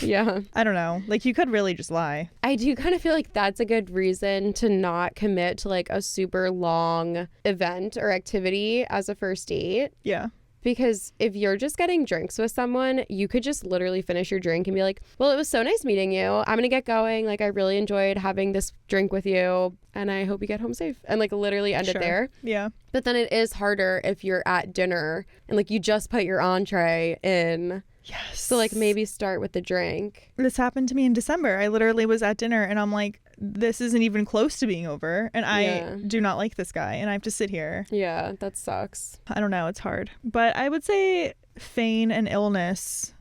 yeah,
I don't know. Like, you could really just lie.
I do kind of feel like that's a good reason to not commit to like a super long event or activity as a first date.
Yeah.
Because if you're just getting drinks with someone, you could just literally finish your drink and be like, well, it was so nice meeting you. I'm going to get going. Like, I really enjoyed having this drink with you, and I hope you get home safe. And like literally end it there.
Yeah.
But then it is harder if you're at dinner and like you just put your entree in.
Yes.
So like maybe start with the drink.
This happened to me in December. I literally was at dinner and I'm like, this isn't even close to being over. And I do not like this guy and I have to sit here.
Yeah, that sucks.
I don't know. It's hard. But I would say feign an illness.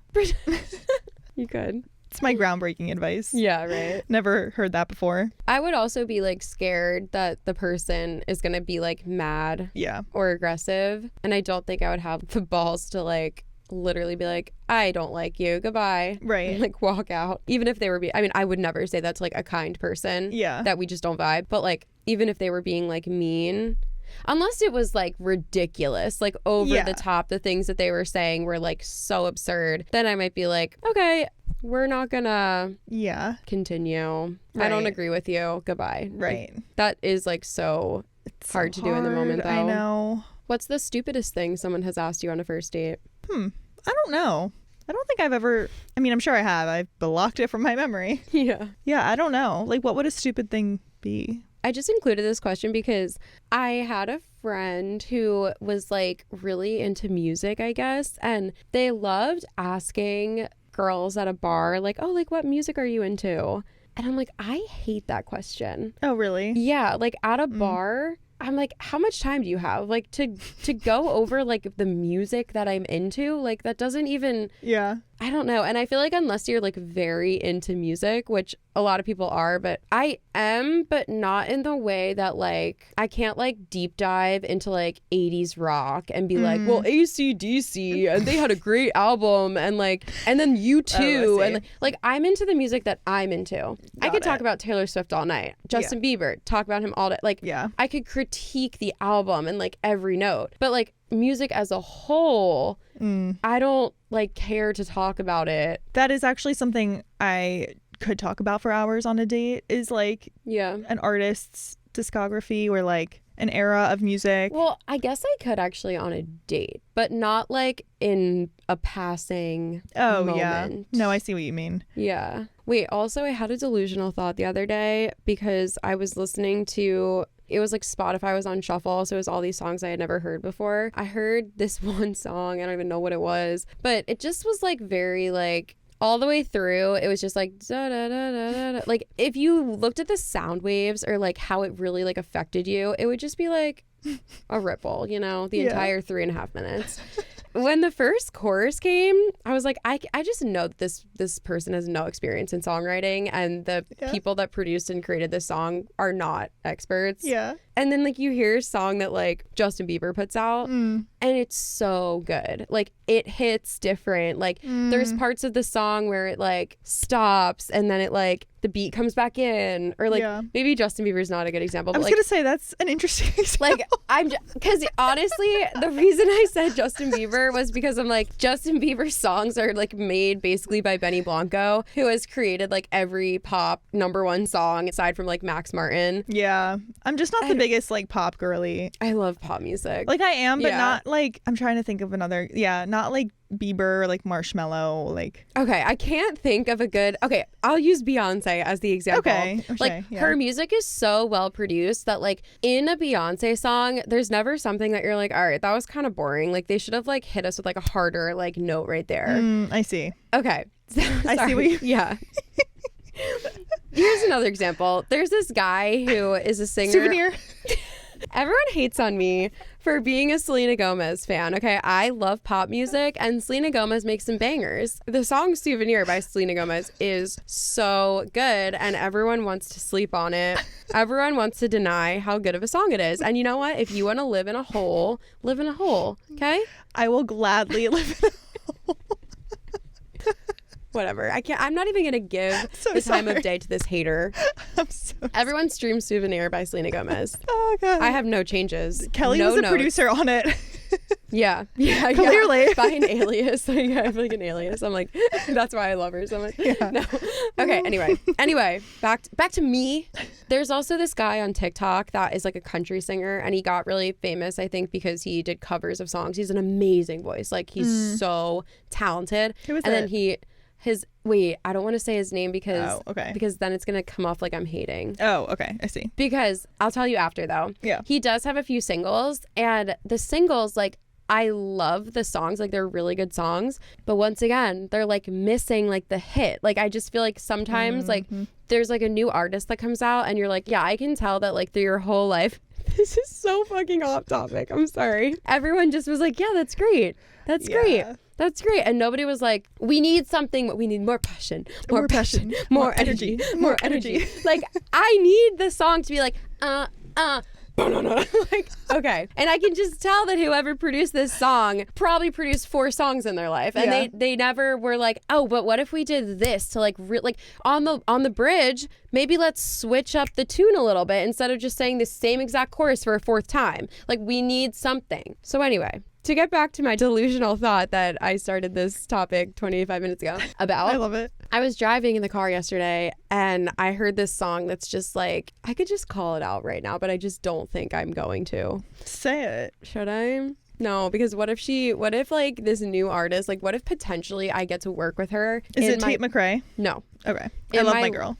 You could.
It's my groundbreaking advice.
Yeah, right.
Never heard that before.
I would also be like scared that the person is going to be like mad or aggressive. And I don't think I would have the balls to like literally be like, I don't like you, goodbye,
right,
and like walk out. Even if they were I mean, I would never say that to like a kind person that we just don't vibe, but like even if they were being like mean, unless it was like ridiculous, like over the top, the things that they were saying were like so absurd, then I might be like, okay, we're not gonna continue. I don't agree with you, goodbye.
Right.
Like, that is like so it's hard to do in the moment though.
I know.
What's the stupidest thing someone has asked you on a first date?
I don't know. I don't think I've ever, I mean, I'm sure I have. I've blocked it from my memory.
Yeah,
I don't know. Like, what would a stupid thing be?
I just included this question because I had a friend who was like really into music, I guess, and they loved asking girls at a bar, like, oh, like, what music are you into? And I'm like, I hate that question.
Oh, really?
Yeah, like at a bar, I'm like, how much time do you have? Like to go over like the music that I'm into? Like that doesn't even I don't know. And I feel like unless you're like very into music, which a lot of people are, but I am, but not in the way that like I can't like deep dive into like 80s rock and be like, well, AC/DC and they had a great album and like, and then U2 and like I'm into the music that I'm into. I could talk about Taylor Swift all night, Justin Bieber, talk about him all day. Like I could critique the album and like every note, but like music as a whole, I don't like care to talk about it.
That is actually something I could talk about for hours on a date, is like an artist's discography or like an era of music.
Well, I guess I could actually on a date, but not like in a passing moment.
No, I see what you mean.
Yeah. Wait, also I had a delusional thought the other day because I was listening to, it was like Spotify was on shuffle, so it was all these songs I had never heard before. I heard this one song, I don't even know what it was, but it just was like very like all the way through, it was just like da, da, da, da, da, da. Like if you looked at the sound waves or like how it really like affected you, it would just be like a ripple, you know, the entire 3.5 minutes. When the first chorus came, I was like, I just know that this person has no experience in songwriting, and the people that produced and created this song are not experts.
Yeah.
And then like you hear a song that like Justin Bieber puts out and it's so good. Like it hits different. Like there's parts of the song where it like stops and then it like the beat comes back in, or like maybe Justin Bieber's not a good example. But,
I was gonna say that's an interesting example.
Like because honestly, the reason I said Justin Bieber was because I'm like, Justin Bieber's songs are like made basically by Benny Blanco, who has created like every pop #1 song aside from like Max Martin.
Yeah, I'm just not the biggest like pop girly.
I love pop music.
Like I am, but not like, I'm trying to think of another. Yeah, not like Bieber, like Marshmello, like.
Okay, I can't think of a good. Okay, I'll use Beyonce as the example. Okay, like her music is so well produced that like in a Beyonce song, there's never something that you're like, all right, that was kind of boring. Like they should have like hit us with like a harder like note right there.
I see.
Okay,
I see what you.
Yeah. Here's another example. There's this guy who is a singer.
Souvenir.
Everyone hates on me for being a Selena Gomez fan, okay? I love pop music, and Selena Gomez makes some bangers. The song Souvenir by Selena Gomez is so good, and everyone wants to sleep on it. Everyone wants to deny how good of a song it is. And you know what? If you want to live in a hole, okay?
I will gladly live in a hole.
Whatever. I'm not even going to give the time of day to this hater.
I'm so
Everyone streams Souvenir by Selena Gomez.
Oh, God.
I have no changes.
Kelee
no
was a
notes.
producer on it.
Yeah.
Clearly.
By an alias. Like, I have like an alias. I'm like, that's why I love her so much.
Yeah.
No. Okay, anyway, back to me. There's also this guy on TikTok that is like a country singer, and he got really famous, I think, because he did covers of songs. He's an amazing voice. Like, he's so talented.
Who is
and
it?
then I don't want to say his name because then it's gonna come off like I'm hating.
Oh, okay. I see.
Because I'll tell you after, though.
Yeah.
He does have a few singles, and the singles, like, I love the songs. Like, they're really good songs. But once again, they're like missing like the hit. Like, I just feel like sometimes like there's like a new artist that comes out and you're like, yeah, I can tell that like through your whole life. This is so fucking off topic. I'm sorry. Everyone just was like, yeah, that's great. That's great. That's great. And nobody was like, we need something, but we need more passion, more passion, more energy, more energy. Like, I need the song to be like, like, okay. And I can just tell that whoever produced this song probably produced 4 songs in their life. And they never were like, oh, but what if we did this to like, like on the bridge, maybe let's switch up the tune a little bit instead of just saying the same exact chorus for a 4th time. Like, we need something. So anyway, to get back to my delusional thought that I started this topic 25 minutes ago about.
I love it.
I was driving in the car yesterday and I heard this song that's just like, I could just call it out right now, but I just don't think I'm going to.
Say it.
Should I? No, because what if like this new artist, like what if potentially I get to work with her?
Is it Tate McRae?
No.
Okay. I love my girl.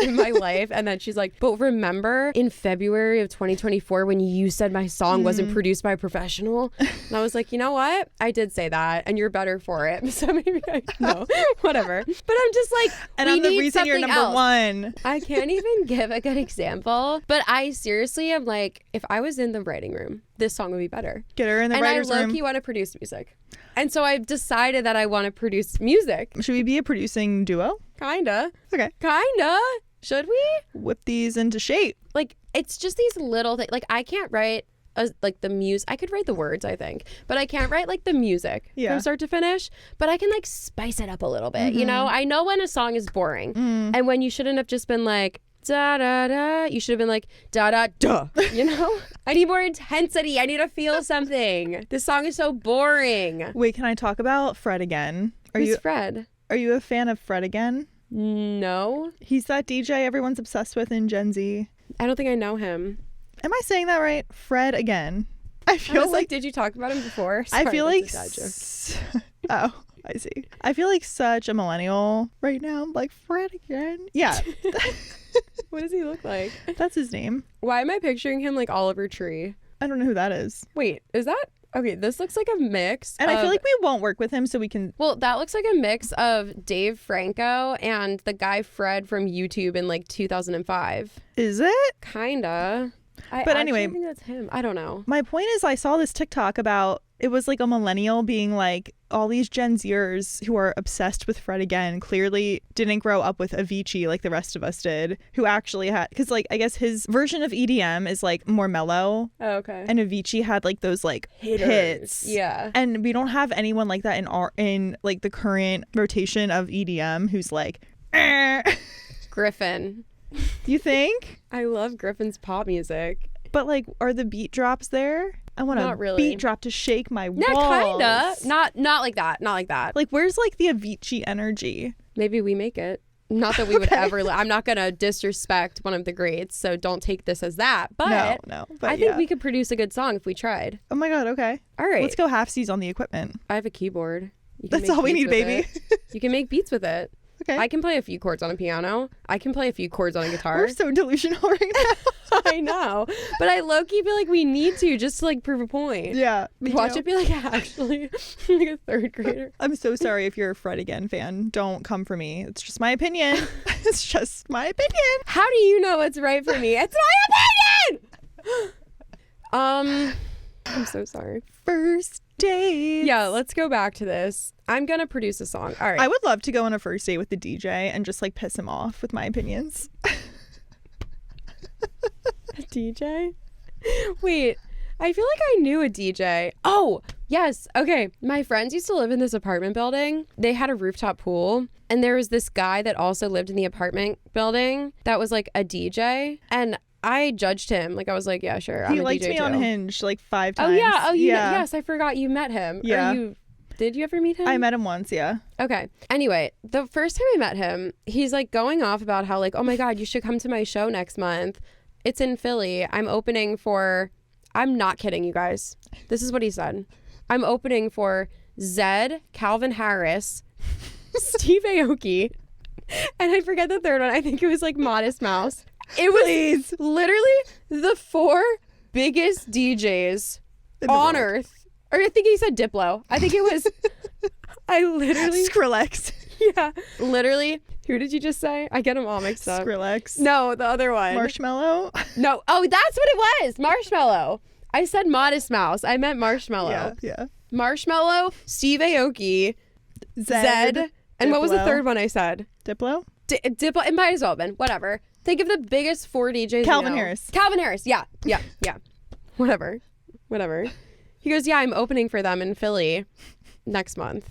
In my life. And then she's like, but remember in February of 2024 when you said my song wasn't produced by a professional? And I was like, you know what? I did say that and you're better for it. So maybe no, whatever. But I'm just like,
and
we
I'm the
need
reason you're number
else.
1.
I can't even give a good example. But I seriously am like, if I was in the writing room, this song would be better.
Get her in the writer's room.
And I low-key want to produce music. And so I've decided that I want to produce music.
Should we be a producing duo?
Kinda.
Okay.
Kinda. Should we?
Whip these into shape.
Like, it's just these little things. Like, I can't write like the music. I could write the words, I think, but I can't write like the music from start to finish. But I can like spice it up a little bit. You know, I know when a song is boring and when you shouldn't have just been like, da da da. You should have been like, da da da. You know? I need more intensity. I need to feel something. This song is so boring.
Wait, can I talk about Fred again?
Who's Fred?
Are you a fan of Fred again?
No.
He's that DJ everyone's obsessed with in Gen Z.
I don't think I know him.
Am I saying that right? Fred again. I feel
like, did you talk about him before?
Sorry, I feel like oh, I see. I feel like such a millennial right now. I'm like, Fred again. Yeah.
What does he look like?
That's his name.
Why am I picturing him like Oliver Tree?
I don't know who that is.
Wait, is that? Okay, this looks like a mix.
And I feel like we won't work with him, so we can.
Well, that looks like a mix of Dave Franco and the guy Fred from YouTube in like 2005.
Is it?
Kinda.
But anyway,
I think that's him. I don't know.
My point is, I saw this TikTok about it was like a millennial being like, all these Gen Zers who are obsessed with Fred again clearly didn't grow up with Avicii like the rest of us did, who actually had, because like I guess his version of EDM is like more mellow.
Oh, okay.
And Avicii had like those like hits.
Yeah.
And we don't have anyone like that in like the current rotation of EDM who's like,
Griffin.
You think?
I love Griffin's pop music.
But like, are the beat drops there? I want a beat drop to shake my walls.
Yeah, kinda. Not like that. Not like that.
Like, where's like the Avicii energy?
Maybe we make it. Not that we would ever. I'm not gonna disrespect one of the greats, so don't take this as that. But
no. But
I think we could produce a good song if we tried.
Oh my god. Okay.
All right.
Let's go halfsies on the equipment.
I have a keyboard.
That's all we need, baby.
You can make beats with it.
Okay.
I can play a few chords on a piano. I can play a few chords on a guitar.
We're so delusional right now.
I know. But I low-key feel like we need to just to like prove a point.
Yeah. Me
Watch
too.
it be like actually like a third grader.
I'm so sorry if you're a Fred again fan. Don't come for me. It's just my opinion. It's just my opinion.
How do you know what's right for me? It's my opinion! I'm so sorry.
First date.
Yeah, let's go back to this. I'm gonna produce a song. All right.
I would love to go on a first date with the DJ and just like piss him off with my opinions.
A DJ? Wait, I feel like I knew a DJ. Oh, yes. Okay. My friends used to live in this apartment building. They had a rooftop pool. And there was this guy that also lived in the apartment building that was like a DJ. And I judged him. Like, I was like, yeah, sure. I'm
He
a
liked
DJ
me
too.
on Hinge like 5
Oh,
times.
yeah. Oh,
yeah.
yes. I forgot you met him.
Yeah.
Did you ever meet him?
I met him once, yeah.
Okay. Anyway, the first time I met him, he's like going off about how like, oh my God, you should come to my show next month. It's in Philly. I'm not kidding you guys. This is what he said. I'm opening for Zed, Calvin Harris, Steve Aoki, and I forget the third one. I think it was like Modest Mouse. It was literally the 4 biggest DJs on earth. Or I think he said Diplo. I think it was, I literally.
Skrillex.
Yeah. Literally. Who did you just say? I get them all mixed up.
Skrillex.
No, the other one.
Marshmallow.
No. Oh, that's what it was. Marshmallow. I said Modest Mouse. I meant Marshmallow.
Yeah, yeah.
Marshmallow, Steve Aoki, Zed, and what was the third one I said?
Diplo?
Diplo. It might as well have been. Whatever. Think of the biggest 4 DJs.
Calvin
you know.
Harris.
Calvin Harris. Yeah. Yeah. Yeah. Whatever. He goes, yeah, I'm opening for them in Philly next month.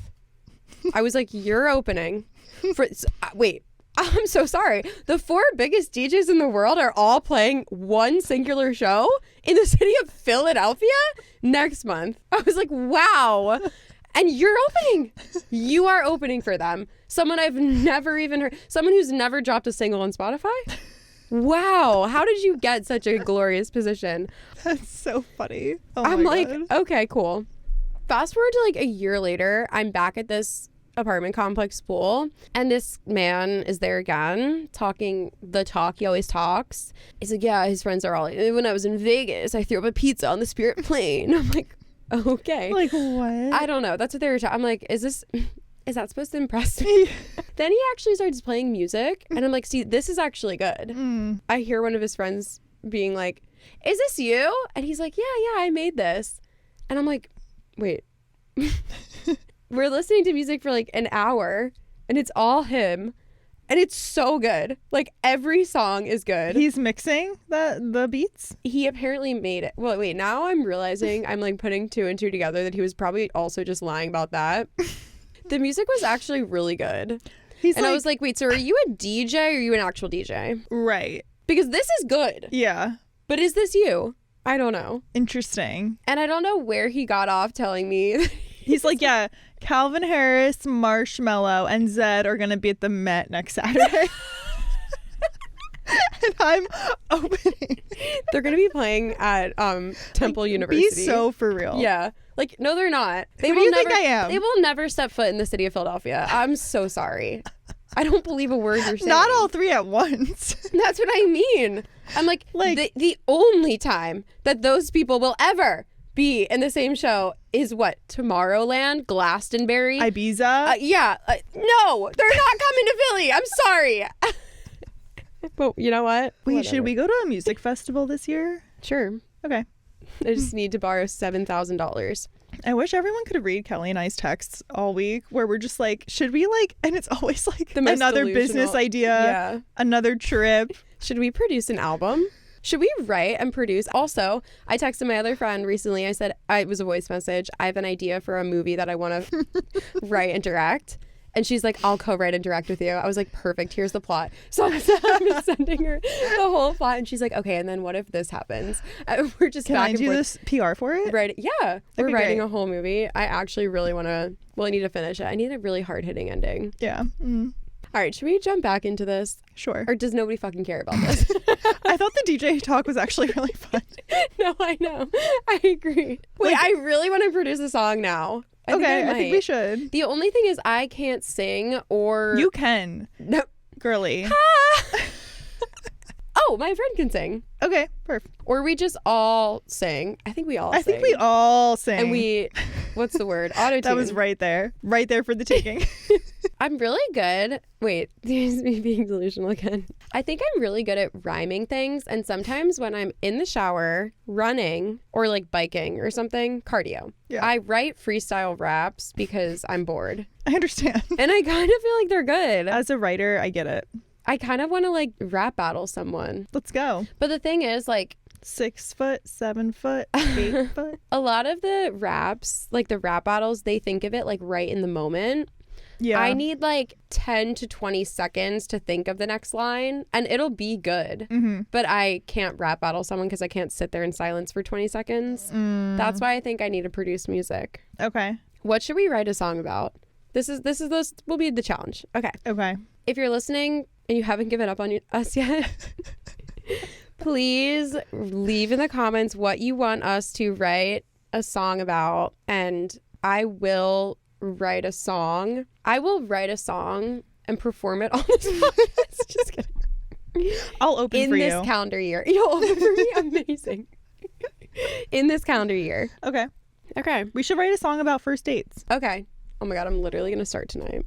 I was like, you're opening for wait, I'm so sorry. The 4 biggest DJs in the world are all playing one singular show in the city of Philadelphia next month. I was like, wow. And you're opening. You are opening for them. Someone I've never even heard. Someone who's never dropped a single on Spotify. Wow. How did you get such a glorious position?
That's so funny. Oh
I'm
my
like,
God.
okay, cool. Fast forward to like a year later, I'm back at this apartment complex pool, and this man is there again talking the talk he always talks. He's like, yeah, his friends are all like, when I was in Vegas, I threw up a pizza on the Spirit plane. I'm like, okay.
Like what?
I don't know. That's what they were talking. I'm like, is that supposed to impress me? Then he actually starts playing music, and I'm like, see, this is actually good. I hear one of his friends being like, is this you? And he's like, yeah, I made this. And I'm like, wait. We're listening to music for like an hour, and it's all him, and it's so good. Like, every song is good.
He's mixing the beats?
He apparently made it. Well, wait, now I'm realizing I'm like putting 2 and 2 together that he was probably also just lying about that. The music was actually really good. I was like, wait, so are you a DJ or are you an actual DJ?
Right.
Because this is good.
Yeah.
But is this you? I don't know.
Interesting.
And I don't know where he got off telling me.
He's like, yeah, Calvin Harris, Marshmallow, and Zed are going to be at the Met next Saturday. And I'm opening.
They're going to be playing at Temple University.
Be so for real.
Yeah. Like, no, they're not.
Who do you think I am?
They will never step foot in the city of Philadelphia. I'm so sorry. I don't believe a word you're saying.
Not all 3 at once.
That's what I mean. I'm like the only time that those people will ever be in the same show is what? Tomorrowland, Glastonbury,
Ibiza.
Yeah. No, they're not coming to Philly. I'm sorry. But you know what?
Wait,
Whatever.
should we go to a music festival this year?
Sure.
Okay.
I just need to borrow $7,000.
I wish everyone could read Kelly and I's texts all week where we're just like, should we like, and it's always like
The most
another
delusional-
business idea,
Yeah.
another trip.
Should we produce an album? Should we write and produce? Also, I texted my other friend recently. I said, it was a voice message. I have an idea for a movie that I want to write and direct. And she's like, I'll co-write and direct with you. I was like, perfect. Here's the plot. So I'm sending her the whole plot. And she's like, okay, and then what if this happens? We're just
Can
back
I
and
do
forth.
this PR for it?
Right. Yeah. We're
be
writing
great.
a whole movie. I actually really want to, well, I need to finish it. I need a really hard-hitting ending.
Yeah.
All right. Should we jump back into this?
Sure.
Or does nobody fucking care about this?
I thought the DJ talk was actually really fun.
No, I know. I agree. Wait, I really want to produce a song now. I
think we
might.
should.
The only thing is I can't sing or...
You can.
No.
Girly.
Oh, my friend can sing.
Okay, perfect.
Or we just all sing. I think we all sing.
I think we all sing.
And we... What's the word? Auto-tune.
That was right there. Right there for the taking.
I'm really good. Wait, here's me being delusional again. I think I'm really good at rhyming things. And sometimes when I'm in the shower, running, or like biking or something, cardio, I write freestyle raps because I'm bored.
I understand.
And I kind of feel like they're good.
As a writer, I get it.
I kind of want to like rap battle someone.
Let's go.
But the thing is, like,
6 foot, 7 foot, 8 foot.
a lot of the raps, like the rap battles, they think of it like right in the moment.
Yeah.
I need like 10 to 20 seconds to think of the next line and it'll be good.
Mm-hmm.
But I can't rap battle someone because I can't sit there in silence for 20 seconds. That's why I think I need to produce music.
Okay.
What should we write a song about? This will be the challenge. Okay.
Okay.
If you're listening and you haven't given up on us yet, please leave in the comments what you want us to write a song about, and I will write a song. I will write a song and perform it on this podcast. Just kidding.
I'll open for you.
In this calendar year. You'll open for me? Amazing. In this calendar year.
Okay.
Okay.
We should write a song about first dates.
Okay. Oh my God, I'm literally going to start tonight.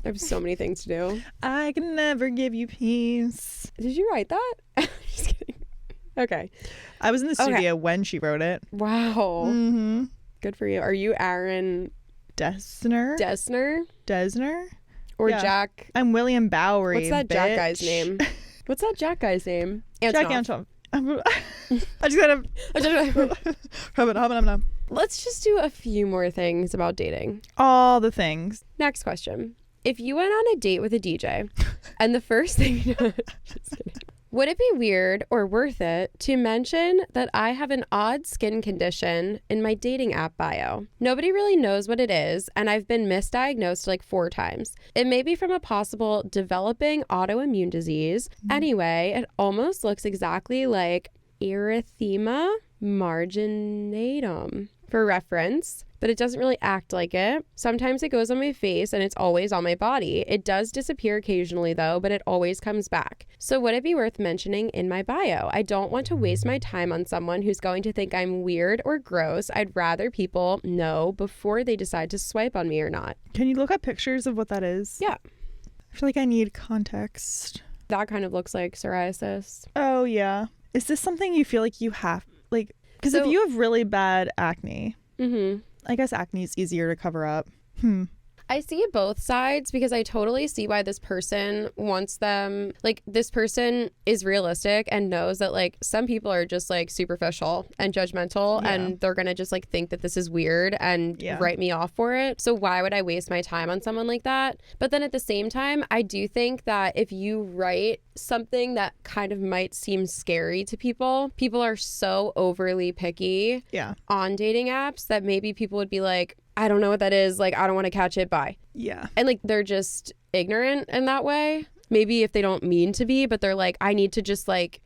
I have so many things to do.
I can never give you peace.
Did you write that? Just kidding. Okay.
I was in the studio when she wrote it.
Wow.
Mm-hmm.
Good for you. Are you Aaron
Desner? Desner?
Or
Yeah.
Jack?
I'm William Bowery.
What's that Jack guy's name? What's that Jack guy's name?
Jack Antonoff. I just gotta.
Let's just do a few more things about dating.
All the things.
Next question. If you went on a date with a DJ and the first thing just kidding. Would it be weird or worth it to mention that I have an odd skin condition in my dating app bio? Nobody really knows what it is, and I've been misdiagnosed like 4 times. It may be from a possible developing autoimmune disease. Anyway, it almost looks exactly like erythema marginatum for reference, but it doesn't really act like it. Sometimes it goes on my face and it's always on my body. It does disappear occasionally though, but it always comes back. So would it be worth mentioning in my bio? I don't want to waste my time on someone who's going to think I'm weird or gross. I'd rather people know before they decide to swipe on me or not.
Can you look up pictures of what that is?
Yeah.
I feel like I need context.
That kind of looks like psoriasis.
Oh, yeah. Is this something you feel like you have, like, because if you have really bad acne, I guess acne is easier to cover up.
I see both sides because I totally see why this person wants them. Like, this person is realistic and knows that, like, some people are just, like, superficial and judgmental and they're going to just, like, think that this is weird and write me off for it. So why would I waste my time on someone like that? But then at the same time, I do think that if you write something that kind of might seem scary to people are so overly picky on dating apps that maybe people would be like, I don't know what that is. Like, I don't want to catch it. Bye.
Yeah.
And like, they're just ignorant in that way. Maybe if they don't mean to be, but they're like, I need to just like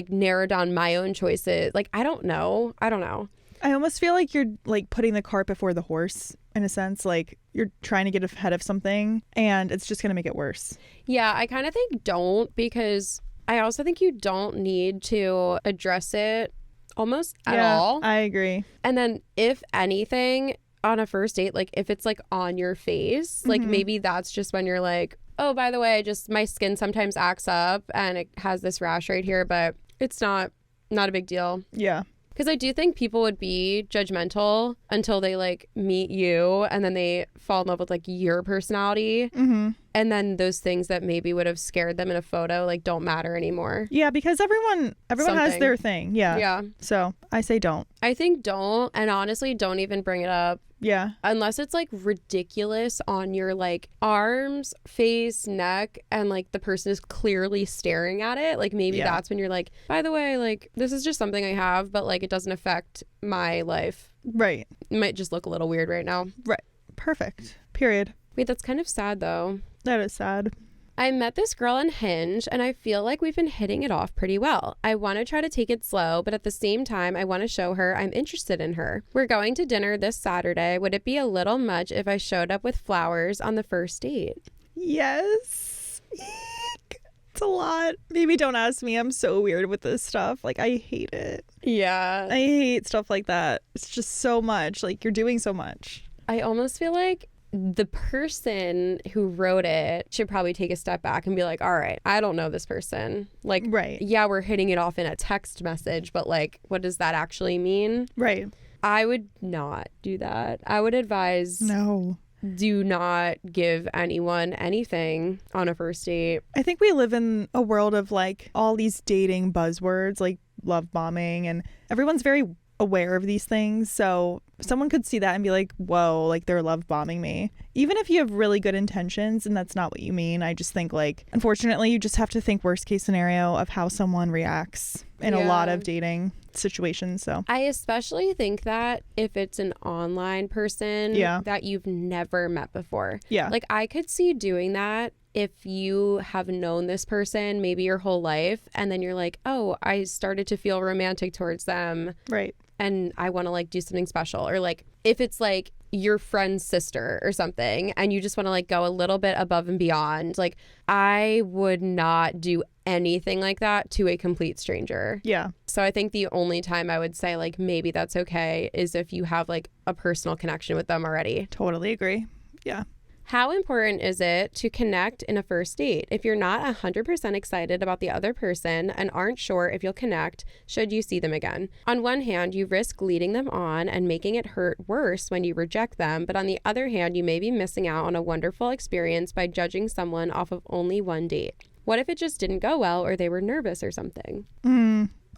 narrow down my own choices. Like, I don't know.
I almost feel like you're like putting the cart before the horse in a sense. Like you're trying to get ahead of something and it's just going to make it worse.
Yeah, I kind of think don't, because I also think you don't need to address it almost at all.
I agree.
And then if anything, on a first date, like if it's like on your face, like maybe that's just when you're like, oh, by the way, just my skin sometimes acts up and it has this rash right here, but it's not a big deal.
Yeah.
Because I do think people would be judgmental until they like meet you and then they fall in love with like your personality. And then those things that maybe would have scared them in a photo like don't matter anymore.
Yeah, because everyone has their thing. Yeah.
Yeah.
So I say don't.
I think don't, and honestly don't even bring it up.
Yeah.
Unless it's like ridiculous on your like arms, face, neck, and like the person is clearly staring at it. Like maybe that's when you're like, by the way, like this is just something I have, but like it doesn't affect my life.
Right.
It might just look a little weird right now.
Right. Perfect. Period.
Wait, that's kind of sad though.
That is sad.
I met this girl on Hinge and I feel like we've been hitting it off pretty well. I want to try to take it slow, but at the same time, I want to show her I'm interested in her. We're going to dinner this Saturday. Would it be a little much if I showed up with flowers on the first date?
Yes. Eek. It's a lot. Maybe don't ask me. I'm so weird with this stuff. Like, I hate it.
Yeah.
I hate stuff like that. It's just so much. Like, you're doing so much.
I almost feel like the person who wrote it should probably take a step back and be like, all right, I don't know this person. Like,
Right.
yeah, we're hitting it off in a text message, but like, what does that actually mean?
Right.
I would not do that. I would advise
No.
do not give anyone anything on a first date.
I think we live in a world of like all these dating buzzwords, like love bombing, and everyone's very aware of these things. So someone could see that and be like, whoa, like they're love bombing me. Even if you have really good intentions and that's not what you mean, I just think like, unfortunately, you just have to think worst case scenario of how someone reacts in a lot of dating situations. So
I especially think that if it's an online person that you've never met before.
Yeah.
Like I could see doing that if you have known this person maybe your whole life and then you're like, oh, I started to feel romantic towards them.
Right.
And I want to like do something special. Or like if it's like your friend's sister or something and you just want to like go a little bit above and beyond, like I would not do anything like that to a complete stranger.
Yeah.
So I think the only time I would say like maybe that's okay is if you have like a personal connection with them already.
Totally agree. Yeah.
How important is it to connect in a first date? If you're not 100% excited about the other person and aren't sure if you'll connect, should you see them again? On one hand, you risk leading them on and making it hurt worse when you reject them. But on the other hand, you may be missing out on a wonderful experience by judging someone off of only one date. What if it just didn't go well or they were nervous or something?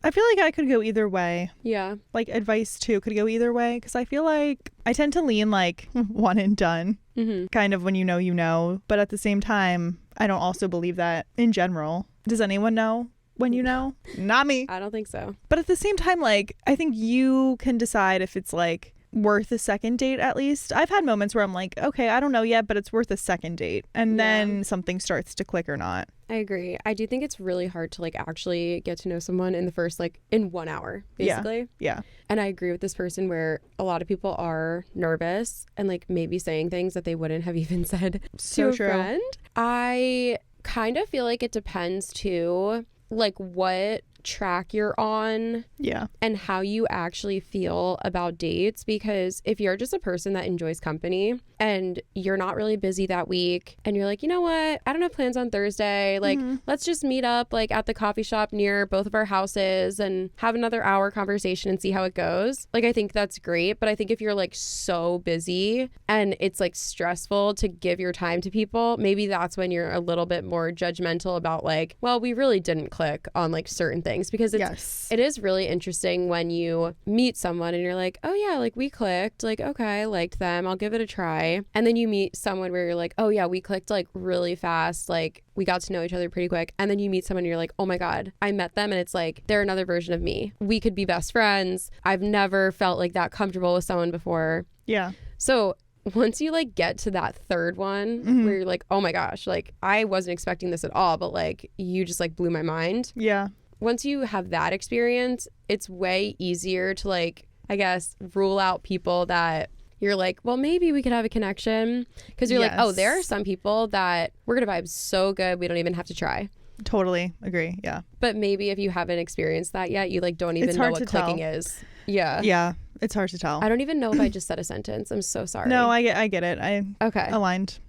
I feel like I could go either way.
Yeah.
Like advice too could go either way, because I feel like I tend to lean like one and done, kind of when you know. But at the same time, I don't also believe that in general. Does anyone know when you know? Not me.
I don't think so.
But at the same time, like I think you can decide if it's like worth a second date at least. I've had moments where I'm like, okay, I don't know yet, but it's worth a second date. And then something starts to click or not. I
agree. I do think it's really hard to like actually get to know someone in the first like in 1 hour, basically.
Yeah.
And I agree with this person where a lot of people are nervous and like maybe saying things that they wouldn't have even said
So
to
true.
a friend. I kind of feel like it depends too, like what track you're on and how you actually feel about dates, because if you're just a person that enjoys company and you're not really busy that week and you're like, you know what, I don't have plans on Thursday, like let's just meet up like at the coffee shop near both of our houses and have another hour conversation and see how it goes, like I think that's great. But I think if you're like so busy and it's like stressful to give your time to people, maybe that's when you're a little bit more judgmental about like, well, we really didn't click on like certain things. Because it is really interesting when you meet someone and you're like, oh yeah, like we clicked, like okay, I liked them, I'll give it a try. And then you meet someone where you're like, oh yeah, we clicked like really fast, like we got to know each other pretty quick. And then you meet someone and you're like, oh my God, I met them and it's like they're another version of me. We could be best friends. I've never felt like that comfortable with someone before.
Yeah.
So once you like get to that third one where you're like, oh my gosh, like I wasn't expecting this at all, but like you just like blew my mind.
Yeah.
Once you have that experience, it's way easier to like, I guess, rule out people that you're like, well, maybe we could have a connection. Because you're like, oh, there are some people that we're going to vibe so good, we don't even have to try.
Totally agree. Yeah.
But maybe if you haven't experienced that yet, you like don't even know what clicking is. Yeah.
Yeah. It's hard to tell.
I don't even know if I just said a sentence. I'm so sorry.
No, I get it.
Okay.
Aligned.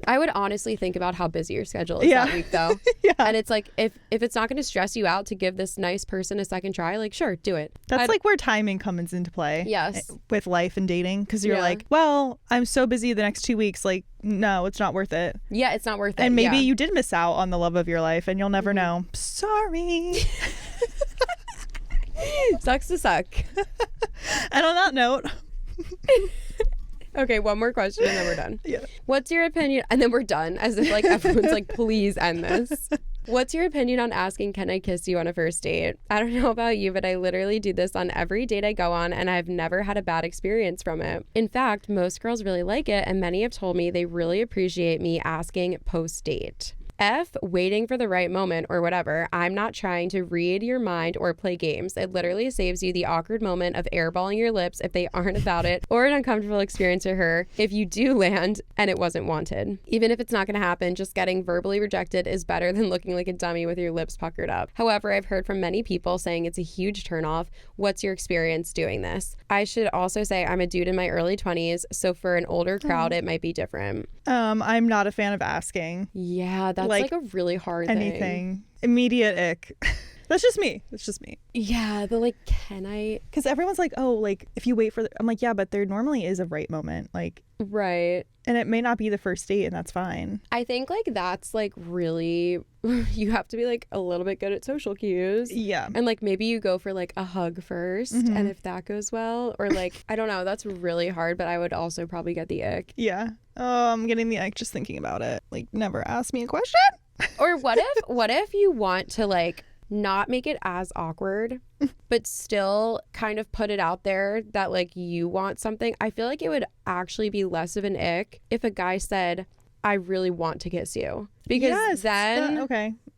I would honestly think about how busy your schedule is that week though. And it's like if it's not going to stress you out to give this nice person a second try, like sure, do it.
That's like where timing comes into play.
Yes.
With life and dating, because you're like, well, I'm so busy the next 2 weeks, like no, it's not worth it.
Yeah, it's not worth it.
And maybe you did miss out on the love of your life and you'll never know. Sorry.
Sucks to suck.
And on that note,
okay, one more question and then we're done.
Yeah.
What's your opinion? And then we're done, as if like everyone's like, please end this. What's your opinion on asking, can I kiss you on a first date? I don't know about you, but I literally do this on every date I go on, and I've never had a bad experience from it. In fact, most girls really like it, and many have told me they really appreciate me asking post-date. F, waiting for the right moment or whatever. I'm not trying to read your mind or play games. It literally saves you the awkward moment of airballing your lips if they aren't about it, or an uncomfortable experience for her if you do land and it wasn't wanted. Even if it's not going to happen, just getting verbally rejected is better than looking like a dummy with your lips puckered up. However, I've heard from many people saying it's a huge turnoff. What's your experience doing this? I should also say I'm a dude in my early 20s, so for an older crowd, it might be different.
I'm not a fan of asking.
Yeah, that's like a really hard
anything.
thing.
Immediate ick. That's just me.
Yeah, the like, can I?
Because everyone's like, oh, like if you wait for I'm like, yeah, but there normally is a right moment. Like,
right.
And it may not be the first date, and that's fine.
I think like that's like really, you have to be like a little bit good at social cues.
Yeah.
And like maybe you go for like a hug first, and if that goes well, or like, I don't know, that's really hard, but I would also probably get the ick.
Yeah. Oh, I'm getting the ick just thinking about it. Like, never ask me a question.
Or what if you want to like not make it as awkward, but still kind of put it out there that like you want something? I feel like it would actually be less of an ick if a guy said, I really want to kiss you. Because then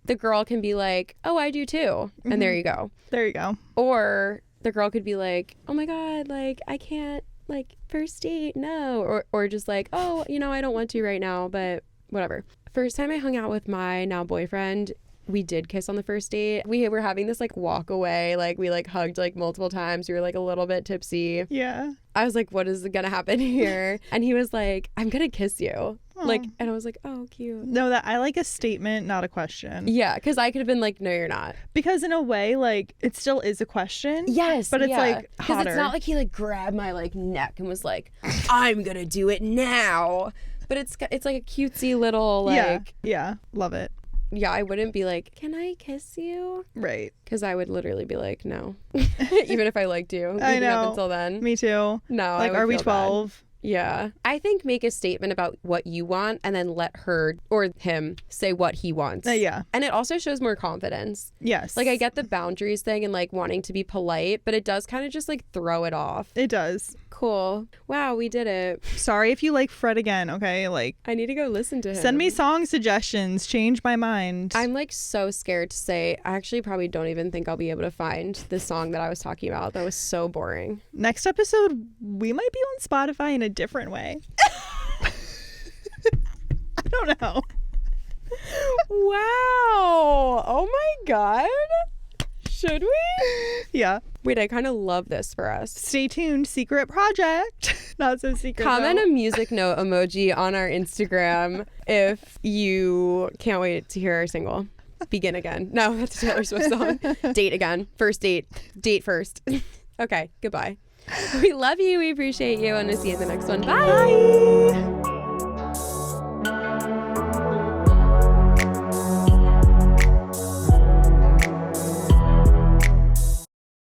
the girl can be like, oh, I do too. And there you go.
There you go.
Or the girl could be like, oh my God, like I can't, like first date, no. Or just like, oh, you know, I don't want to right now, but whatever. First time I hung out with my now boyfriend, we did kiss on the first date. We were having this like walk away, like we like hugged like multiple times. We were like a little bit tipsy.
Yeah.
I was like, what is gonna happen here? And he was like, I'm gonna kiss you.
Aww.
Like, and I was like, oh, cute.
No, that I like a statement, not a question.
Yeah, because I could have been like, no, you're not.
Because in a way, like, it still is a question.
Yes.
But it's like
because
hotter.
it's not like he like grabbed my like neck and was like, I'm gonna do it now. But it's like a cutesy little like.
Yeah. Love it.
Yeah, I wouldn't be like, can I kiss you?
Right.
Because I would literally be like, no. Even if I liked you.
I know.
Up until then.
Me too.
No.
Like, are we 12?
Yeah. I think make a statement about what you want and then let her or him say what he wants.
Yeah.
And it also shows more confidence.
Yes.
Like, I get the boundaries thing and like wanting to be polite, but it does kind of just like throw it off.
It does.
Cool. Wow, we did it.
Sorry if you like Fred again, okay? Like,
I need to go listen to him.
Send me song suggestions. Change my mind.
I'm like so scared to say, I actually probably don't even think I'll be able to find the song that I was talking about. That was so boring.
Next episode, we might be on Spotify in a different way. I don't know.
Wow. Oh my God. Should we?
Yeah.
Wait, I kind of love this for us.
Stay tuned. Secret project. Not so secret.
Comment
though.
a music note emoji on our Instagram if you can't wait to hear our single. Begin Again. No, that's a Taylor Swift song. Date Again. First date. Date first. Okay, goodbye. We love you. We appreciate you. And we'll see you in the next one. Bye.